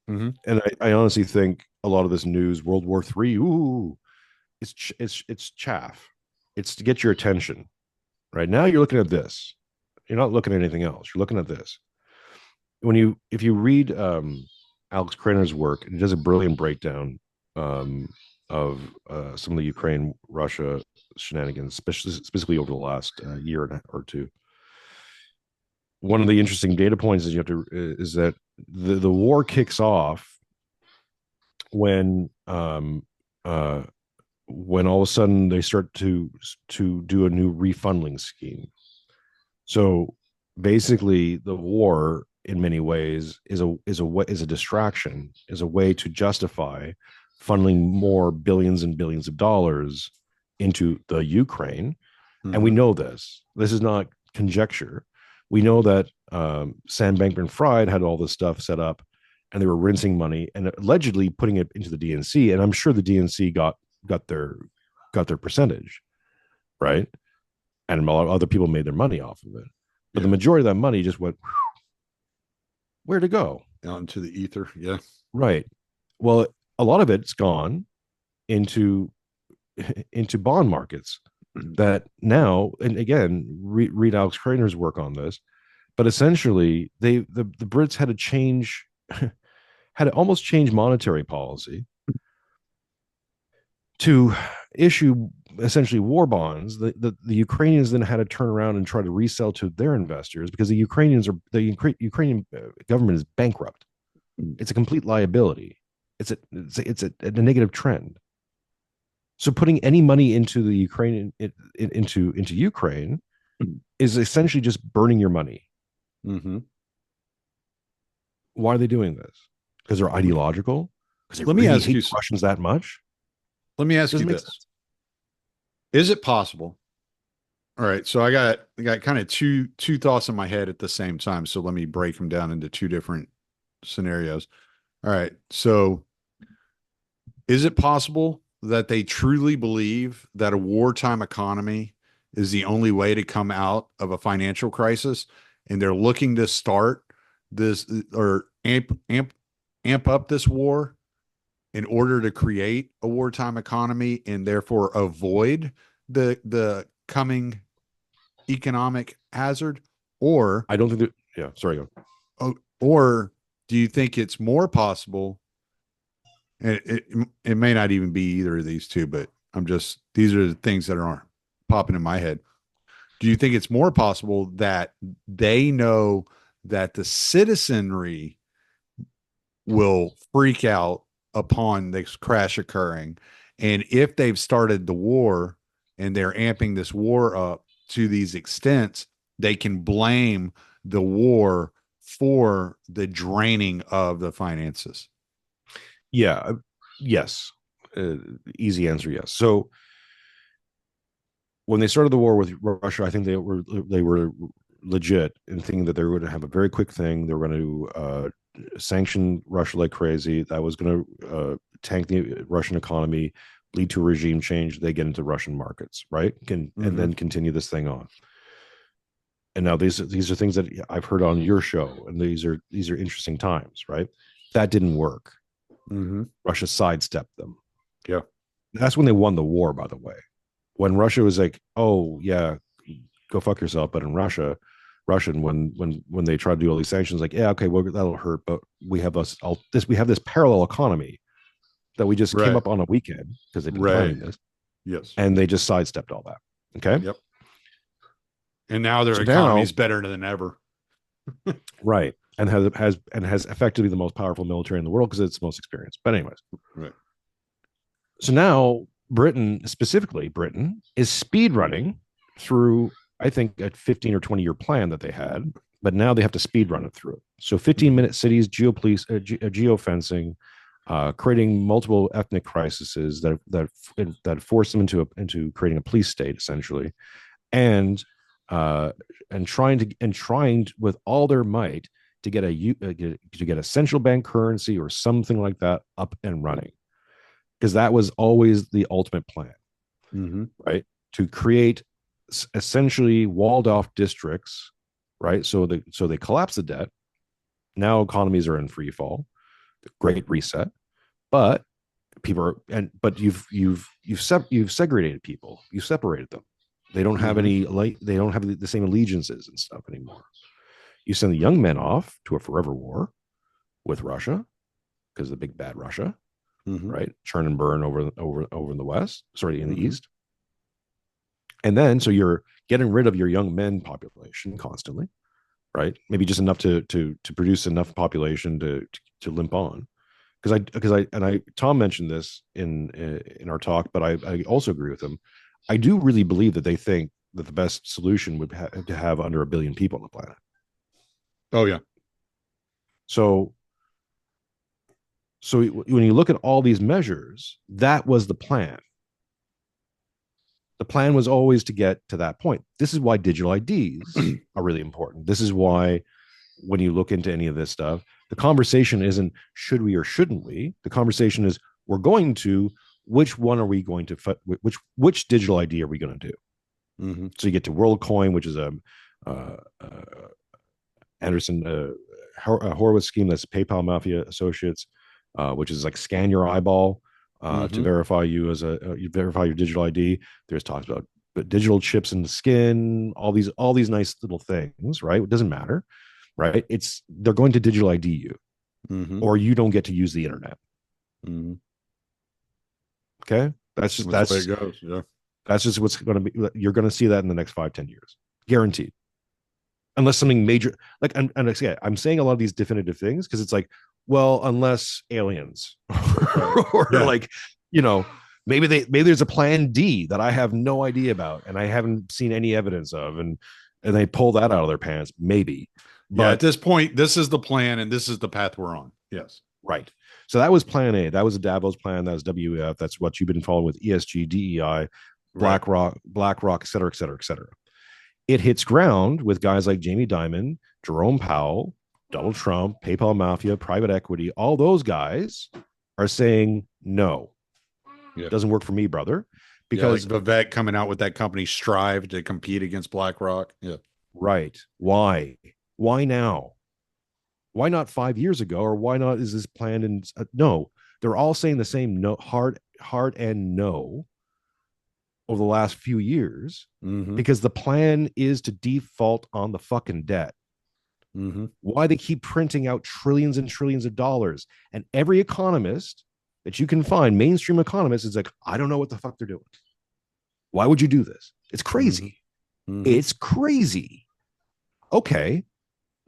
Speaker 1: Hmm.
Speaker 2: And I honestly think a lot of this news, World War III, ooh, it's chaff. It's to get your attention. Right now, you're looking at this. You're not looking at anything else. You're looking at this. If you read Alex Kraner's work, he does a brilliant breakdown um, of some of the Ukraine Russia shenanigans, specifically over the last year or two. One of the interesting data points is that the war kicks off when uh, when all of a sudden they start to do a new refunding scheme. So basically, the war in many ways is a distraction, is a way to justify funneling more billions and billions of dollars into the Ukraine. And we
Speaker 1: Hmm.
Speaker 2: know this. This is not conjecture. We know that Sam Bankman-Fried had all this stuff set up, and they were rinsing money and allegedly putting it into the DNC. And I'm sure the DNC got their got their percentage, right? And a lot of other people made their money off of it. But the
Speaker 1: Yeah.
Speaker 2: majority of that money just went where to go,
Speaker 1: Out into the ether. Yeah.
Speaker 2: right? Well, a lot of it's gone into into bond markets that now, and again, read Alex Kraner's work on this. But essentially, the Brits had to change, had to almost change monetary policy to issue essentially war bonds. The Ukrainians then had to turn around and try to resell to their investors because the Ukrainian government is bankrupt. It's a complete liability. It's a negative trend. So putting any money into the Ukrainian into Ukraine is essentially just burning your money.
Speaker 1: Hmm.
Speaker 2: Why are they doing this? Because they're ideological? Because they
Speaker 1: Let me
Speaker 2: really
Speaker 1: ask
Speaker 2: hate
Speaker 1: you.
Speaker 2: the Russians that much?
Speaker 1: Let me ask you
Speaker 2: Doesn't make
Speaker 1: this:
Speaker 2: sense.
Speaker 1: is it possible? All right. So I got kind of two thoughts in my head at the same time. So let me break them down into two different scenarios. All right. So is it possible that they truly believe that a wartime economy is the only way to come out of a financial crisis, and they're looking to start this or amp up this war in order to create a wartime economy and therefore avoid the coming economic hazard? Or
Speaker 2: I don't think that, yeah, sorry. Go.
Speaker 1: or do you think it's more possible, and it may not even be either of these two, but I'm just these are the things that are popping in my head. Do you think it's more possible that they know that the citizenry will freak out upon this crash occurring, and if they've started the war and they're amping this war up to these extents, they can blame the war for the draining of the finances?
Speaker 2: Yeah, yes. Uh, Easy answer, yes. So when they started the war with Russia, I think they were legit in thinking that they were going to have a very quick thing. They were going to sanction Russia like crazy. That was going to tank the Russian economy, lead to a regime change. They get into Russian markets, right? And
Speaker 1: Mm-hmm.
Speaker 2: then continue this thing on. And now these are things that I've heard on your show, and these are interesting times, right? That didn't work.
Speaker 1: Mm-hmm.
Speaker 2: Russia sidestepped them.
Speaker 1: Yeah.
Speaker 2: That's when they won the war, by the way. When Russia was like, "Oh yeah, go fuck yourself," but in Russian, when they tried to do all these sanctions, like, yeah, okay, well that'll hurt, but we have this parallel economy that we just came
Speaker 1: Right.
Speaker 2: up on a weekend because they've been
Speaker 1: Right.
Speaker 2: planning this,
Speaker 1: Yes.
Speaker 2: and they just sidestepped all that. Okay,
Speaker 1: Yep. And now their
Speaker 2: so
Speaker 1: economy
Speaker 2: now,
Speaker 1: is better than ever.
Speaker 2: right, and has effectively the most powerful military in the world because it's the most experienced. But anyways,
Speaker 1: Right.
Speaker 2: so now Britain, specifically Britain, is speed running through, I think, a 15 or 20-year plan that they had, but now they have to speed run it through. So 15-minute cities, geofencing, creating multiple ethnic crises that force them into creating a police state essentially, and uh, trying with all their might to get a central bank currency or something like that up and running, because that was always the ultimate plan,
Speaker 1: Mm-hmm.
Speaker 2: right? To create essentially walled off districts, right? So they collapse the debt. Now economies are in free fall, the Great Reset, but people are but you've segregated people, you've separated them. They don't have
Speaker 1: Mm-hmm.
Speaker 2: any like they don't have the same allegiances and stuff anymore. You send the young men off to a forever war with Russia because of the big bad Russia,
Speaker 1: Mm-hmm.
Speaker 2: right? Churn and burn over in the west, sorry, in the
Speaker 1: Mm-hmm.
Speaker 2: east. And then so you're getting rid of your young men population constantly, right? Maybe just enough to produce enough population to limp on. Because I Tom mentioned this in our talk, but I also agree with him. I do really believe that they think that the best solution would to have under 1 billion people on the planet.
Speaker 1: Oh yeah.
Speaker 2: So when you look at all these measures, that was the plan. The plan was always to get to that point. This is why digital IDs are really important. This is why when you look into any of this stuff, the conversation isn't should we or shouldn't we. The conversation is we're going to, which one are we going to, which digital ID are we going to do?
Speaker 1: Mm-hmm.
Speaker 2: So you get to WorldCoin, which is uh, Anderson Horowitz scheme that's PayPal Mafia Associates, which is like scan your eyeball to
Speaker 1: Mm-hmm.
Speaker 2: verify you as you verify your digital ID. There's talks about digital chips in the skin, all these nice little things, right? It doesn't matter, right? It's they're going to digital ID you,
Speaker 1: Mm-hmm.
Speaker 2: or you don't get to use the internet.
Speaker 1: Mm-hmm.
Speaker 2: Okay, that's just
Speaker 1: That's the way it goes. Yeah.
Speaker 2: that's just what's going to be. You're going to see that in the next 5-10 years, guaranteed. Unless something major, like, and yeah, I'm saying a lot of these definitive things because it's like, well, unless aliens
Speaker 1: Right.
Speaker 2: or
Speaker 1: Yeah.
Speaker 2: like, maybe there's a plan D that I have no idea about and I haven't seen any evidence of, and they pull that out of their pants, maybe.
Speaker 1: Yeah. At
Speaker 2: But
Speaker 1: this point, this is the plan, and this is the path we're on. Yes.
Speaker 2: right. So that was plan A. That was a Davos plan. That was WEF. That's what you've been following with ESG, DEI,
Speaker 1: Right.
Speaker 2: BlackRock, et cetera, et cetera, et cetera. It hits ground with guys like Jamie Dimon, Jerome Powell, Donald Trump, PayPal Mafia, private equity. All those guys are saying no,
Speaker 1: Yeah.
Speaker 2: doesn't work for me, brother.
Speaker 1: Yeah. Like
Speaker 2: Because
Speaker 1: Vivek coming out with that company Strive to compete against BlackRock. Yeah.
Speaker 2: right, why now? Why not 5 years ago, or why not is this planned? And no, they're all saying the same no, hard and no over the last few years
Speaker 1: Mm-hmm.
Speaker 2: because the plan is to default on the fucking debt.
Speaker 1: Mm-hmm.
Speaker 2: Why they keep printing out trillions and trillions of dollars. And every economist that you can find, mainstream economist, is like, I don't know what the fuck they're doing. Why would you do this? It's crazy.
Speaker 1: Mm-hmm.
Speaker 2: It's crazy. Okay.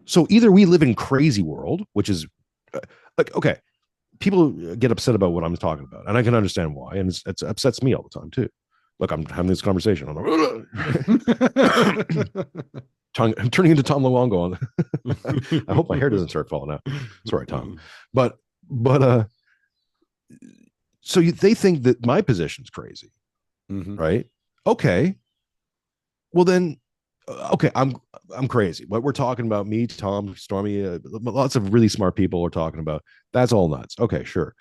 Speaker 2: So either we live in crazy world, which is like, okay, people get upset about what I'm talking about. And I can understand why. And it upsets me all the time too. Look, I'm having this conversation. I'm I'm turning into Tom Luongo. I hope my hair doesn't start falling out. Sorry, Tom. But so they think that my position's crazy,
Speaker 1: Mm-hmm.
Speaker 2: right? Okay. Well then, okay, I'm crazy. What we're talking about, me, Tom, Stormy, lots of really smart people are talking about. That's all nuts. Okay, sure.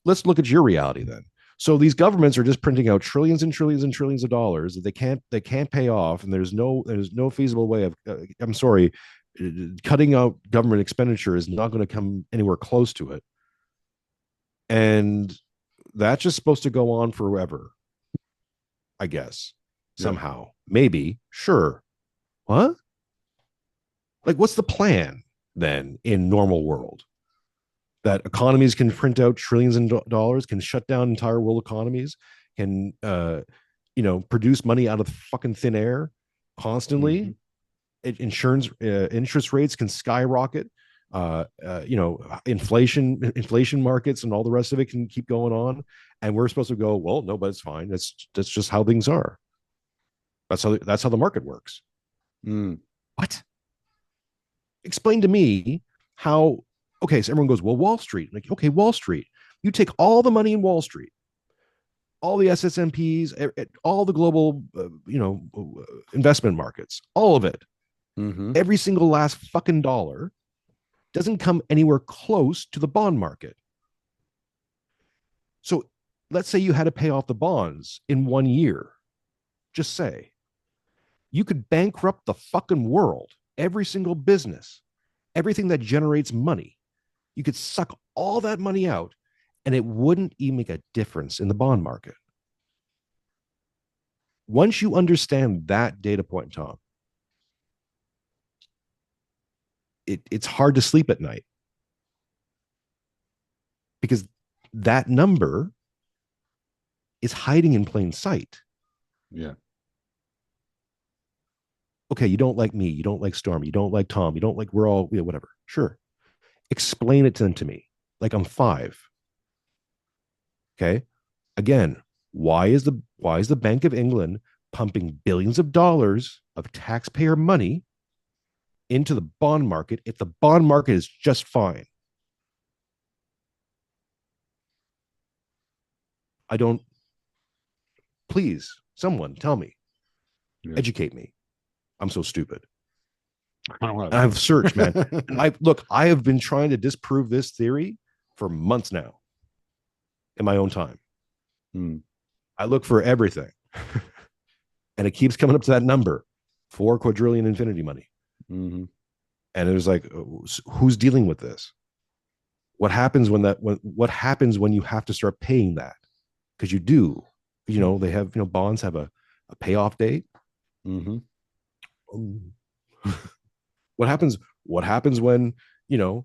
Speaker 2: Let's look at your reality then. So these governments are just printing out trillions and trillions and trillions of dollars that they can't pay off, and there's no feasible way of. I'm sorry, cutting out government expenditure is not going to come anywhere close to it. And That's just supposed to go on forever, I guess.
Speaker 1: Yep.
Speaker 2: Somehow. Maybe. Sure. What? Like, what's the plan then in normal world? That economies can print out trillions of dollars, can shut down entire world economies, can produce money out of fucking thin air
Speaker 1: Mm-hmm.
Speaker 2: constantly. Insurance interest rates can skyrocket. Inflation markets and all the rest of it can keep going on, and we're supposed to go, well, no, but it's fine. That's just how things are. That's how the market works.
Speaker 1: Mm.
Speaker 2: What? Explain to me how. Okay, so everyone goes, well, Wall Street. Like, okay, Wall Street. You take all the money in Wall Street, all the SSMPs, all the global, investment markets, all of it,
Speaker 1: Mm-hmm.
Speaker 2: every single last fucking dollar doesn't come anywhere close to the bond market. So let's say you had to pay off the bonds in 1 year. Just say you could bankrupt the fucking world, every single business, everything that generates money. You could suck all that money out and it wouldn't even make a difference in the bond market. Once you understand that data point, Tom, it's hard to sleep at night because that number is hiding in plain sight.
Speaker 1: Yeah.
Speaker 2: Okay, you don't like me, you don't like Storm, you don't like Tom, you don't like we're all whatever. Sure, explain it to me like I'm five. Okay, again, why is the Bank of England pumping billions of dollars of taxpayer money into the bond market if the bond market is just fine? I don't. Please, someone tell me,
Speaker 1: Yeah.
Speaker 2: educate me. I'm so stupid.
Speaker 1: I don't
Speaker 2: And I've searched, man.
Speaker 1: know.
Speaker 2: And I have been trying to disprove this theory for months now in my own time.
Speaker 1: Mm.
Speaker 2: I look for everything, and it keeps coming up to that number, 4 quadrillion infinity money.
Speaker 1: Mm-hmm.
Speaker 2: And it was like, who's dealing with this? What happens what happens when you have to start paying that? Because you do, they have, bonds have a payoff date.
Speaker 1: Mm-hmm.
Speaker 2: What happens? What happens when, 1%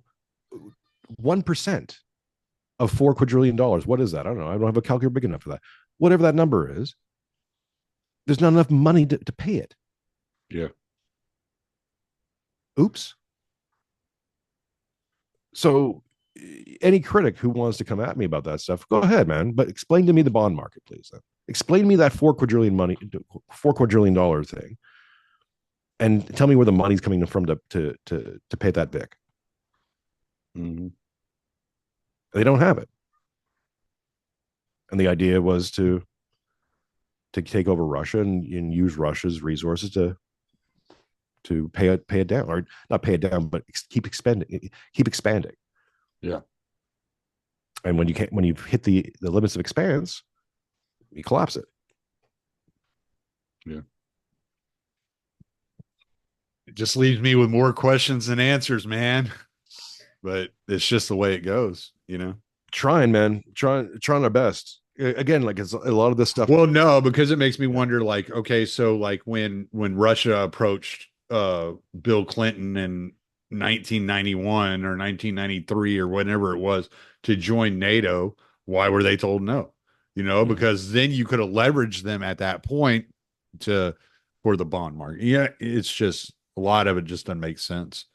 Speaker 2: of $4 quadrillion? What is that? I don't know. I don't have a calculator big enough for that. Whatever that number is, there's not enough money to pay it.
Speaker 1: Yeah.
Speaker 2: Oops. So any critic who wants to come at me about that stuff, go ahead, man. But explain to me the bond market, please. Then. Explain to me that $4 quadrillion thing, and tell me where the money's coming from to pay that Vic.
Speaker 1: Mm-hmm.
Speaker 2: They don't have it, and the idea was to take over Russia and use Russia's resources to pay it down, or not pay it down, but keep expanding.
Speaker 1: Yeah.
Speaker 2: And when you hit the limits of expanse, you collapse it.
Speaker 1: Yeah. It just leaves me with more questions than answers, man. But it's just the way it goes, you know?
Speaker 2: Trying, man, trying our best. Again, like it's a lot of this stuff.
Speaker 1: Well, no, because it makes me
Speaker 2: Yeah.
Speaker 1: wonder, like, okay, so like when Russia approached Bill Clinton in 1991 or 1993 or whenever it was to join NATO, why were they told no? You know,
Speaker 2: Mm.
Speaker 1: because then you could have leveraged them at that point to for the bond market. Yeah, it's just a lot of it just doesn't make sense.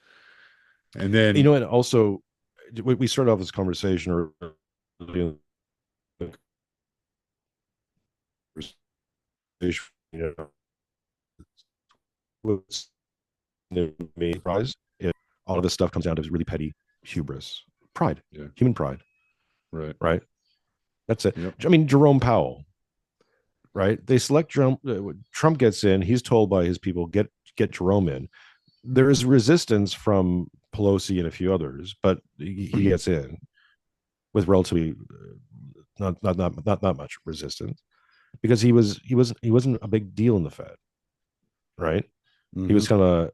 Speaker 1: And then
Speaker 2: And also we started off this conversation or you know, me surprised if all of this stuff comes down to really petty hubris, pride,
Speaker 1: yeah,
Speaker 2: human pride,
Speaker 1: right.
Speaker 2: right? That's it.
Speaker 1: Yep.
Speaker 2: I mean, Jerome Powell, right? They select Trump. Trump gets in. He's told by his people, get Jerome in. There is resistance from Pelosi and a few others, but he gets in with relatively not much resistance because he wasn't a big deal in the Fed, right? He
Speaker 1: Mm-hmm.
Speaker 2: was kind of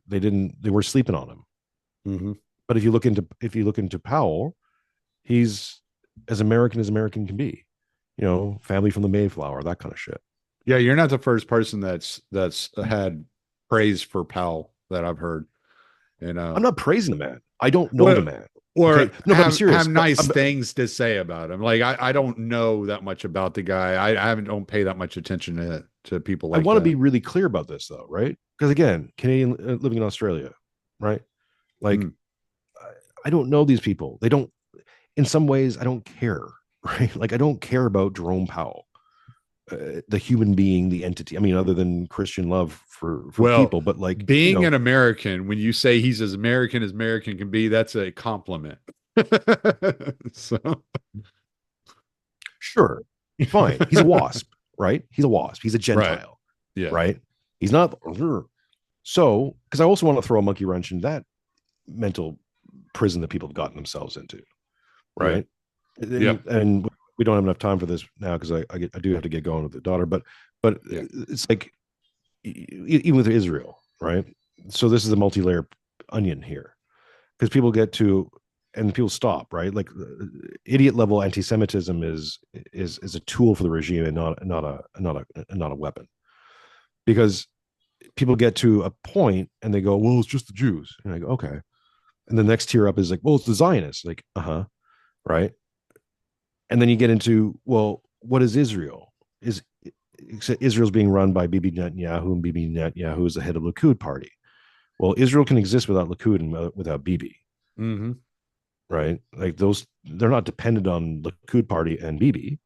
Speaker 2: they were sleeping on him.
Speaker 1: Mm-hmm.
Speaker 2: But if you look into Powell, he's as American can be. family from the Mayflower, that kind of shit.
Speaker 1: Yeah, you're not the first person that's had praise for Powell that I've heard. And
Speaker 2: I'm not praising the man. I don't know the
Speaker 1: well,
Speaker 2: man. Okay.
Speaker 1: or
Speaker 2: No, but I'm
Speaker 1: have
Speaker 2: serious. But
Speaker 1: nice things to say about him. Like I don't know that much about the guy. I haven't don't pay that much attention to people
Speaker 2: I
Speaker 1: like
Speaker 2: want to
Speaker 1: that.
Speaker 2: be really clear about this, though, right? Because again, Canadian living in Australia, right? Like,
Speaker 1: Mm,
Speaker 2: I don't know these people. They don't, in some ways, I don't care, right? Like, I don't care about Jerome Powell, the human being, the entity. I mean, other than Christian love for
Speaker 1: well,
Speaker 2: people, but like,
Speaker 1: being an American, when you say he's as American can be, that's a compliment. So,
Speaker 2: sure, fine. He's a wasp, right? He's a wasp. He's a
Speaker 1: right.
Speaker 2: Gentile,
Speaker 1: Yeah.
Speaker 2: right? He's not. So, because I also want to throw a monkey wrench in that mental prison that people have gotten themselves into,
Speaker 1: Yeah.
Speaker 2: right?
Speaker 1: Yeah.
Speaker 2: And we don't have enough time for this now because I do have to get going with the daughter, but
Speaker 1: Yeah.
Speaker 2: it's like even with Israel, right? So this is a multi-layer onion here because people get to and people stop, right? Like idiot level anti-Semitism is a tool for the regime and not a weapon because people get to a point and they go, well, it's just the Jews, and I go, okay, and the next tier up is like, well, it's the Zionists, like, right, and then you get into, well, what is Israel? Is Israel's being run by Bibi Netanyahu, and Bibi Netanyahu is the head of the Likud party. Well, Israel can exist without Likud and without Bibi,
Speaker 1: Hmm.
Speaker 2: right? Like those, they're not dependent on Likud party and Bibi.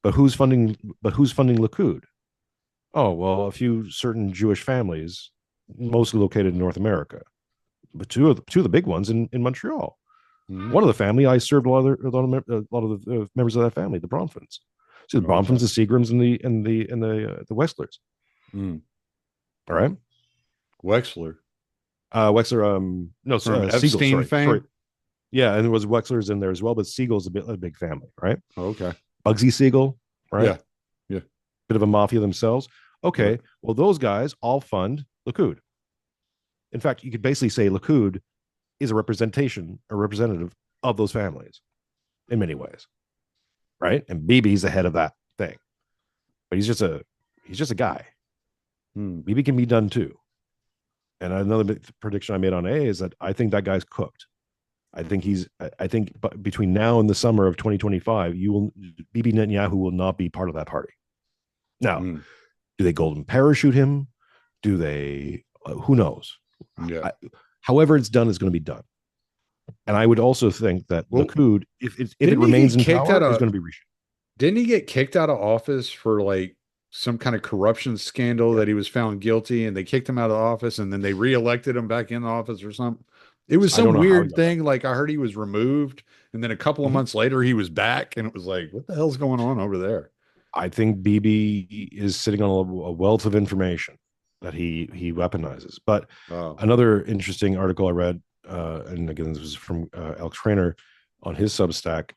Speaker 2: But who's funding? But who's funding Likud? Oh well, a few certain Jewish families, mostly located in North America, but two of the big ones in Montreal.
Speaker 1: Hmm.
Speaker 2: One of the family I served a lot of the members of that family, the Bronfmans. See the Bronfmans,
Speaker 1: Okay.
Speaker 2: the Seagrams, and the Wexlers.
Speaker 1: Mm.
Speaker 2: All right,
Speaker 1: Wexler
Speaker 2: Wexler. No,
Speaker 1: from
Speaker 2: Siegel.
Speaker 1: Epstein
Speaker 2: Sorry.
Speaker 1: fame.
Speaker 2: Yeah, and there was Wexlers in there as well, but Siegel's a big family, right?
Speaker 1: Okay.
Speaker 2: Bugsy Siegel, right?
Speaker 1: Yeah. Yeah.
Speaker 2: Bit of a mafia themselves.
Speaker 1: Right.
Speaker 2: Okay, well, those guys all fund Likud. In fact, you could basically say Likud is a representative of those families in many ways, right? And BB's the head of that thing, but he's just a guy.
Speaker 1: Mm.
Speaker 2: BB can be done too. And another big prediction I made on A is that I think that guy's cooked. I think between now and the summer of 2025, Bibi Netanyahu will not be part of that party. Now,
Speaker 1: Mm.
Speaker 2: do they golden parachute him? Do they? Who knows?
Speaker 1: Yeah.
Speaker 2: I, However it's done is going to be done. And I would also think that
Speaker 1: Well,
Speaker 2: Likud, if it
Speaker 1: didn't he
Speaker 2: remains
Speaker 1: get
Speaker 2: in
Speaker 1: kicked out
Speaker 2: power, is
Speaker 1: of
Speaker 2: going to be reshaped.
Speaker 1: didn't he get kicked out of office for like some kind of corruption scandal
Speaker 2: Yeah,
Speaker 1: that he was found guilty and they kicked him out of office and then they reelected him back in the office or something? It was
Speaker 2: I don't
Speaker 1: some
Speaker 2: know how he
Speaker 1: weird
Speaker 2: got back.
Speaker 1: thing. Like I heard he was removed and then a couple of
Speaker 2: Mhm.
Speaker 1: months later he was back and it was like, what the hell's going on over there?
Speaker 2: I think BB is sitting on a wealth of information that he weaponizes. But
Speaker 1: Oh,
Speaker 2: another interesting article I read, and again, this was from Alex Trainer on his Substack.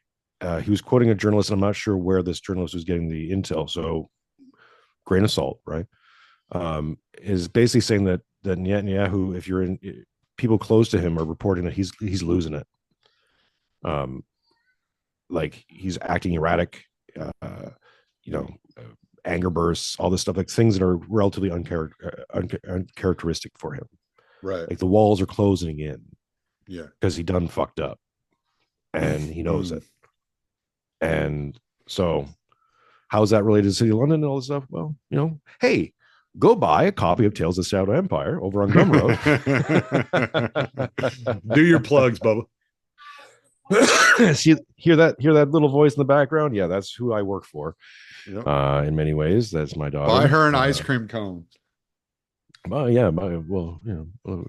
Speaker 2: He was quoting a journalist, and I'm not sure where this journalist was getting the intel. So, grain of salt, right? Is basically saying that Netanyahu, if you're in, people close to him are reporting that he's losing it. Um, like he's acting erratic, uh, you know, uh, anger bursts, all this stuff, like things that are relatively uncharacteristic for him.
Speaker 1: right.
Speaker 2: Like the walls are closing in
Speaker 1: Yeah.
Speaker 2: because he done fucked up and he knows
Speaker 1: Mm.
Speaker 2: it. And so, how's that related to the City of London and all this stuff? Well, hey, go buy a copy of Tales of the Shadow Empire over on Gumroad.
Speaker 1: Do your plugs, Bubba.
Speaker 2: See, hear that little voice in the background? Yeah, that's who I work for.
Speaker 1: Yep.
Speaker 2: In many ways, that's my
Speaker 1: Buy
Speaker 2: daughter.
Speaker 1: her an ice cream cone.
Speaker 2: Well, yeah, well,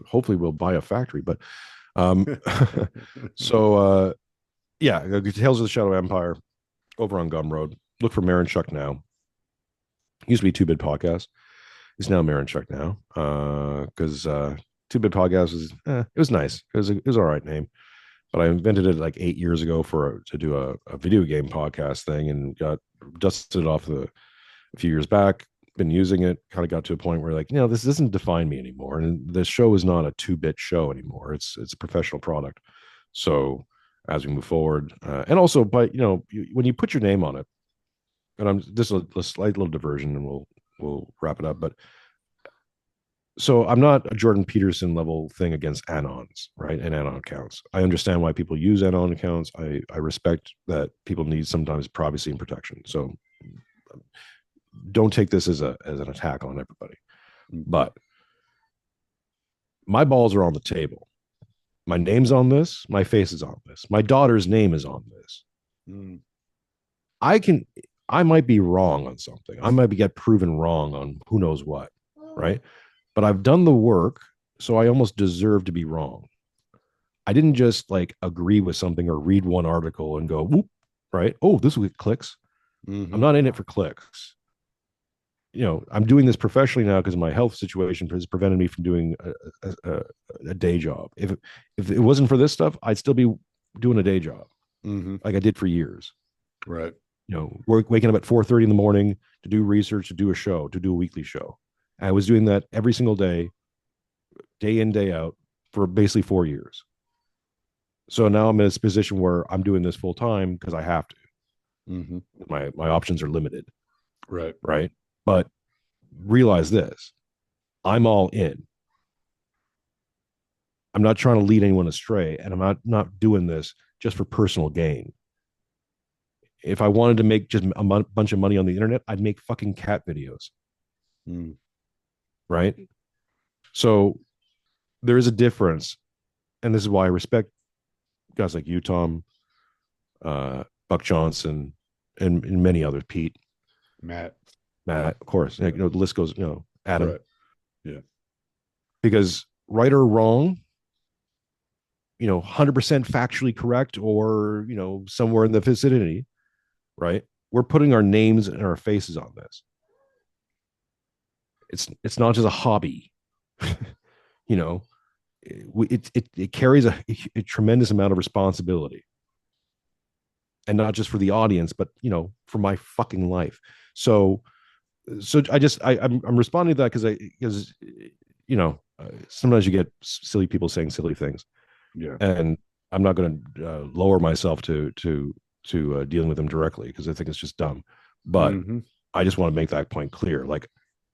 Speaker 2: hopefully we'll buy a factory, but um, so yeah, Tales of the Shadow Empire over on Gumroad. Look for Mironchuck now. Used to be Two Bit Podcast. It's now Mironchuck now because Two Bit Podcast it was nice. It was all right name, but I invented it like 8 years ago to do a video game podcast thing and got dusted off a few years back. Been using it, kind of got to a point where like, this doesn't define me anymore, and the show is not a 2-bit show anymore. It's a professional product. So as we move forward, and also, but when you put your name on it, and I'm this is a slight little diversion, and we'll wrap it up. But so I'm not a Jordan Peterson level thing against anons, right? And anon accounts. I understand why people use anon accounts. I respect that people need sometimes privacy and protection. So don't take this as an attack on everybody.
Speaker 1: Mhm.
Speaker 2: But my balls are on the table. My name's on this. My face is on this. My daughter's name is on this.
Speaker 1: Mm.
Speaker 2: I can, I might be wrong on something. I might get proven wrong on who knows what, right? But I've done the work, so I almost deserve to be wrong. I didn't just like agree with something or read one article and go, whoop, right? Oh, this will get clicks. I'm
Speaker 1: Mhm.
Speaker 2: not in it for clicks. I'm doing this professionally now because my health situation has prevented me from doing a day job. If it wasn't for this stuff, I'd still be doing a day job
Speaker 1: Mhm.
Speaker 2: like I did for years.
Speaker 1: Right.
Speaker 2: Waking up at 4:30 in the morning to do research, to do a show, to do a weekly show. And I was doing that every single day in, day out for basically 4 years. So now I'm in this position where I'm doing this full time because I have to.
Speaker 1: Mhm.
Speaker 2: My options are limited,
Speaker 1: Right.
Speaker 2: right? But realize this: I'm all in. I'm not trying to lead anyone astray, and I'm not doing this just for personal gain. If I wanted to make just a bunch of money on the internet, I'd make fucking cat videos,
Speaker 1: Mm.
Speaker 2: right? So there is a difference, and this is why I respect guys like you, Tom, Buck Johnson, and many others, Pete,
Speaker 1: Matt.
Speaker 2: Matt, of course.
Speaker 1: Yeah.
Speaker 2: The list goes, Adam,
Speaker 1: Right. Yeah.
Speaker 2: because right or wrong, 100% factually correct or, somewhere in the vicinity, right? We're putting our names and our faces on this. It's not just a hobby, you know. It carries a tremendous amount of responsibility, and not just for the audience, but for my fucking life. So I'm responding to that because sometimes you get silly people saying silly things,
Speaker 1: Yeah.
Speaker 2: and I'm not going to lower myself to dealing with them directly because I think it's just dumb. But
Speaker 1: Mhm.
Speaker 2: I just want to make that point clear. Like,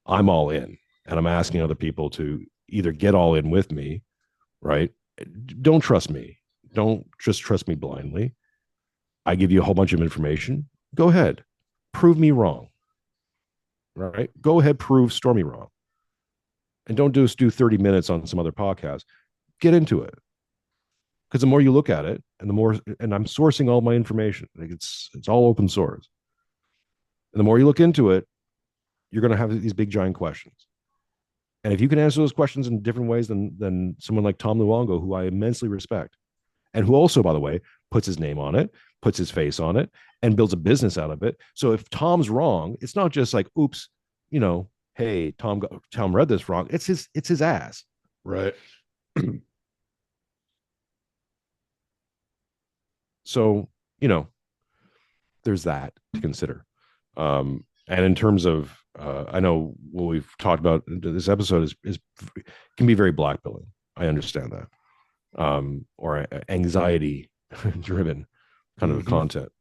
Speaker 2: I'm all in, and I'm asking other people to either get all in with me, right? Don't trust me. Don't just trust me blindly. I give you a whole bunch of information. Go ahead, prove me wrong, right? Go ahead, prove Stormy wrong, and don't just do 30 minutes on some other podcast. Get into it, because the more you look at it, and the more, and I'm sourcing all my information. Like, it's all open source. And the more you look into it, you're going to have these big giant questions. And if you can answer those questions in different ways than someone like Tom Luongo, who I immensely respect, and who also, by the way, puts his name on it, puts his face on it, and builds a business out of it. So if Tom's wrong, it's not just like, oops, hey, Tom read this wrong. It's his ass.
Speaker 1: Right.
Speaker 2: So you know, there's that to consider. And in terms of, I know what we've talked about this episode is can be very blackbilling. I understand that, or anxiety driven kind of
Speaker 1: Mhm.
Speaker 2: content,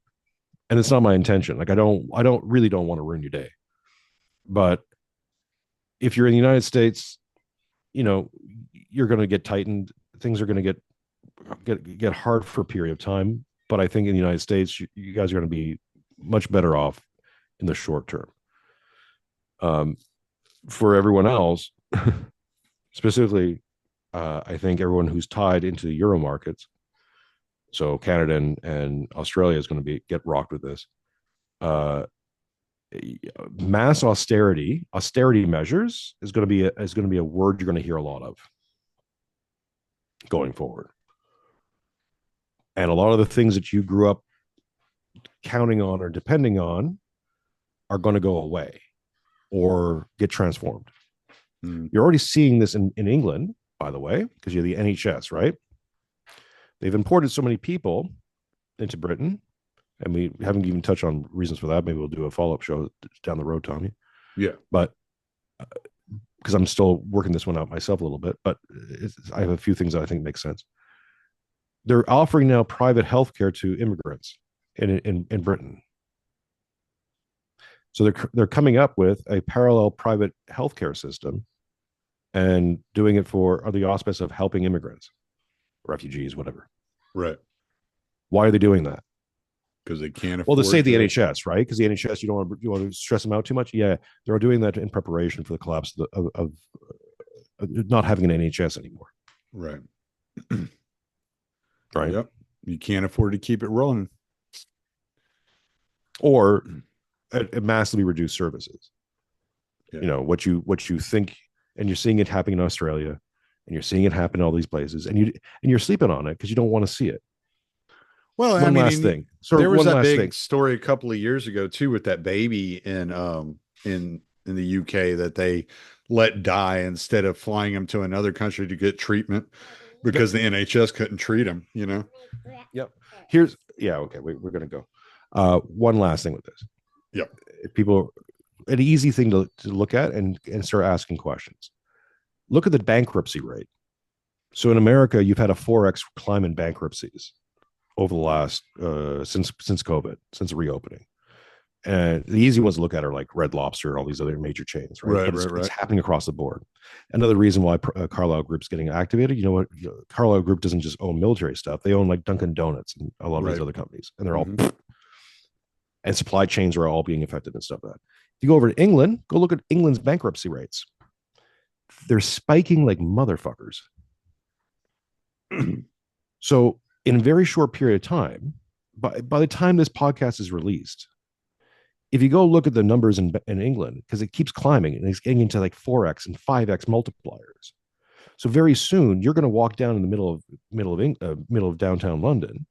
Speaker 2: and it's not my intention. Like, I don't really don't want to ruin your day, but if you're in the United States, you know, you're going to get tightened. Things are going to get hard for a period of time. But I think in the United States, you guys are going to be much better off in the short term. Um, for everyone else, specifically, I think everyone who's tied into the euro markets, so Canada and Australia is going to get rocked with this. Uh, Mass austerity measures is going to be a word you're going to hear a lot of going forward. And a lot of the things that you grew up counting on or depending on are going to go away or get transformed.
Speaker 1: Mm.
Speaker 2: You're already seeing this in England, by the way, because you're the NHS, right? They've imported so many people into Britain, and we haven't even touched on reasons for that. Maybe we'll do a follow up show down the road, Tommy.
Speaker 1: Yeah.
Speaker 2: But because I'm still working this one out myself a little bit, but I have a few things that I think make sense. They're offering now private healthcare to immigrants in Britain. So they're coming up with a parallel private healthcare system and doing it for the auspice of helping immigrants, refugees, whatever.
Speaker 1: Right.
Speaker 2: Why are they doing that?
Speaker 1: Because they can't
Speaker 2: Well, to
Speaker 1: afford
Speaker 2: save the
Speaker 1: to.
Speaker 2: NHS, right? Because the NHS, you want to stress them out too much. Yeah, they're doing that in preparation for the collapse of not having an NHS anymore,
Speaker 1: Right.
Speaker 2: right?
Speaker 1: Yep. You can't afford to keep it rolling.
Speaker 2: Or massively reduce services.
Speaker 1: Yeah.
Speaker 2: You know what you think, and you're seeing it happening in Australia, and you're seeing it happen in all these places, and you're sleeping on it because you don't want to see it.
Speaker 1: Well, I
Speaker 2: One
Speaker 1: mean,
Speaker 2: last thing. So
Speaker 1: there was
Speaker 2: one
Speaker 1: that
Speaker 2: last thing.
Speaker 1: big story a couple of years ago too with that baby in the UK that they let die instead of flying him to another country to get treatment
Speaker 2: Yep.
Speaker 1: because the NHS couldn't treat him, you know?
Speaker 2: Yep. Yeah. Okay. We're gonna go. One last thing with this.
Speaker 1: Yep.
Speaker 2: If people, an easy thing to look at and start asking questions. Look at the bankruptcy rate. So in America, you've had a 4x climb in bankruptcies over the last since COVID, since the reopening. And the easy ones to look at are like Red Lobster and all these other major chains, right?
Speaker 1: Right,
Speaker 2: But
Speaker 1: right,
Speaker 2: it's
Speaker 1: right.
Speaker 2: happening across the board. Another reason why Carlyle Group's getting activated, you know what? Carlyle Group doesn't just own military stuff; they own like Dunkin' Donuts and a lot of these
Speaker 1: Right.
Speaker 2: other companies, and they're all
Speaker 1: Hmm.
Speaker 2: and supply chains are all being affected and stuff like that. If you go over to England, go look at England's bankruptcy rates. They're spiking like motherfuckers. So in a very short period of time, by the time this podcast is released, if you go look at the numbers in England, because it keeps climbing and it's getting into like 4x and 5x multipliers. So very soon you're going to walk down in the middle of downtown London,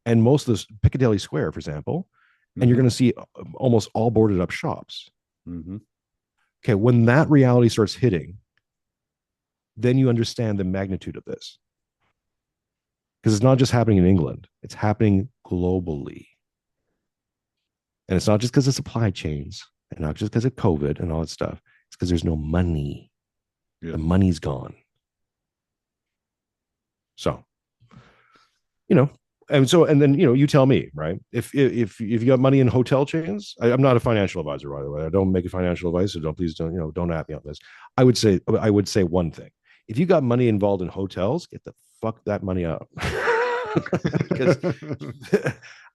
Speaker 2: and most of this Piccadilly Square, for example, and you're
Speaker 1: Hmm.
Speaker 2: going to see almost all boarded up shops.
Speaker 1: Hmm.
Speaker 2: Okay, when that reality starts hitting, then you understand the magnitude of this, because it's not just happening in England; it's happening globally, and it's not just because of supply chains, and not just because of COVID and all that stuff. It's because there's no money.
Speaker 1: Yeah.
Speaker 2: The money's gone. So, you know, and then you tell me, right? If you got money in hotel chains, I'm not a financial advisor, by the way. I don't make a financial advice, so don't at me on this. I would say one thing: if you got money involved in hotels, get the fuck that money out, because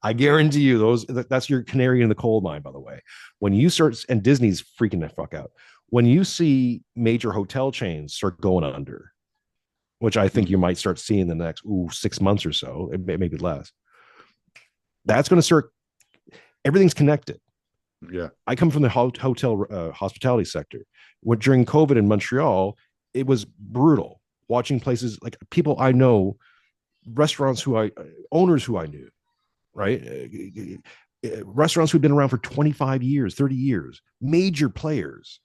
Speaker 2: I guarantee you that's your canary in the coal mine. By the way, when you start, and Disney's freaking the fuck out when you see major hotel chains start going under, which I think you
Speaker 1: Mhm.
Speaker 2: might start seeing in the next 6 months or so, maybe less. That's going to start. Everything's connected.
Speaker 1: Yeah.
Speaker 2: I come from the hotel hospitality sector. When during COVID in Montreal, it was brutal watching places like people I know, restaurants owners who I knew, right? Restaurants who've been around for 25 years, 30 years, major players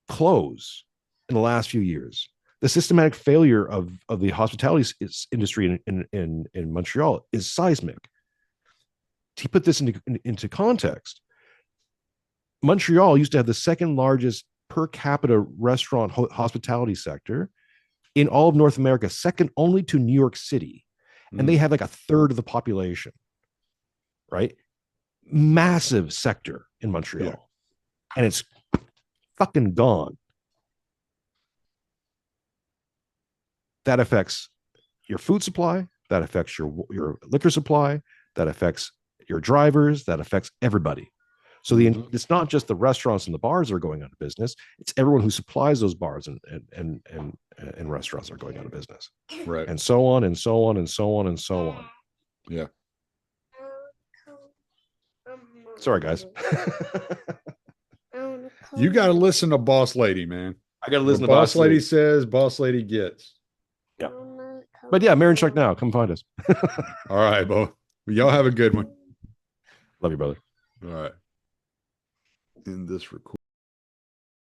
Speaker 2: close in the last few years. The systematic failure of the hospitality industry in Montreal is seismic. To put this into context, Montreal used to have the second largest per capita restaurant hospitality sector in all of North America, second only to New York City. And they
Speaker 1: Mm.
Speaker 2: have like a third of the population, right? Massive sector in
Speaker 1: Yeah.
Speaker 2: Montreal. And it's fucking gone. That affects your food supply, that affects your liquor supply, that affects your drivers, that affects everybody. So
Speaker 1: Hmm.
Speaker 2: it's not just the restaurants and the bars that are going out of business; it's everyone who supplies those bars and restaurants are going out of business,
Speaker 1: Right.
Speaker 2: and so on and so on and so on and so on.
Speaker 1: Yeah.
Speaker 2: Sorry, guys.
Speaker 1: You got to listen to Boss Lady, man.
Speaker 2: I got to listen
Speaker 1: What
Speaker 2: to
Speaker 1: Boss
Speaker 2: Boss
Speaker 1: Lady
Speaker 2: Lady.
Speaker 1: says, Boss Lady gets.
Speaker 2: Yeah, but yeah, Mironchuck now. Come find us.
Speaker 1: All right, Bo. Y'all have a good one.
Speaker 2: Love you, brother.
Speaker 1: All right. In this record.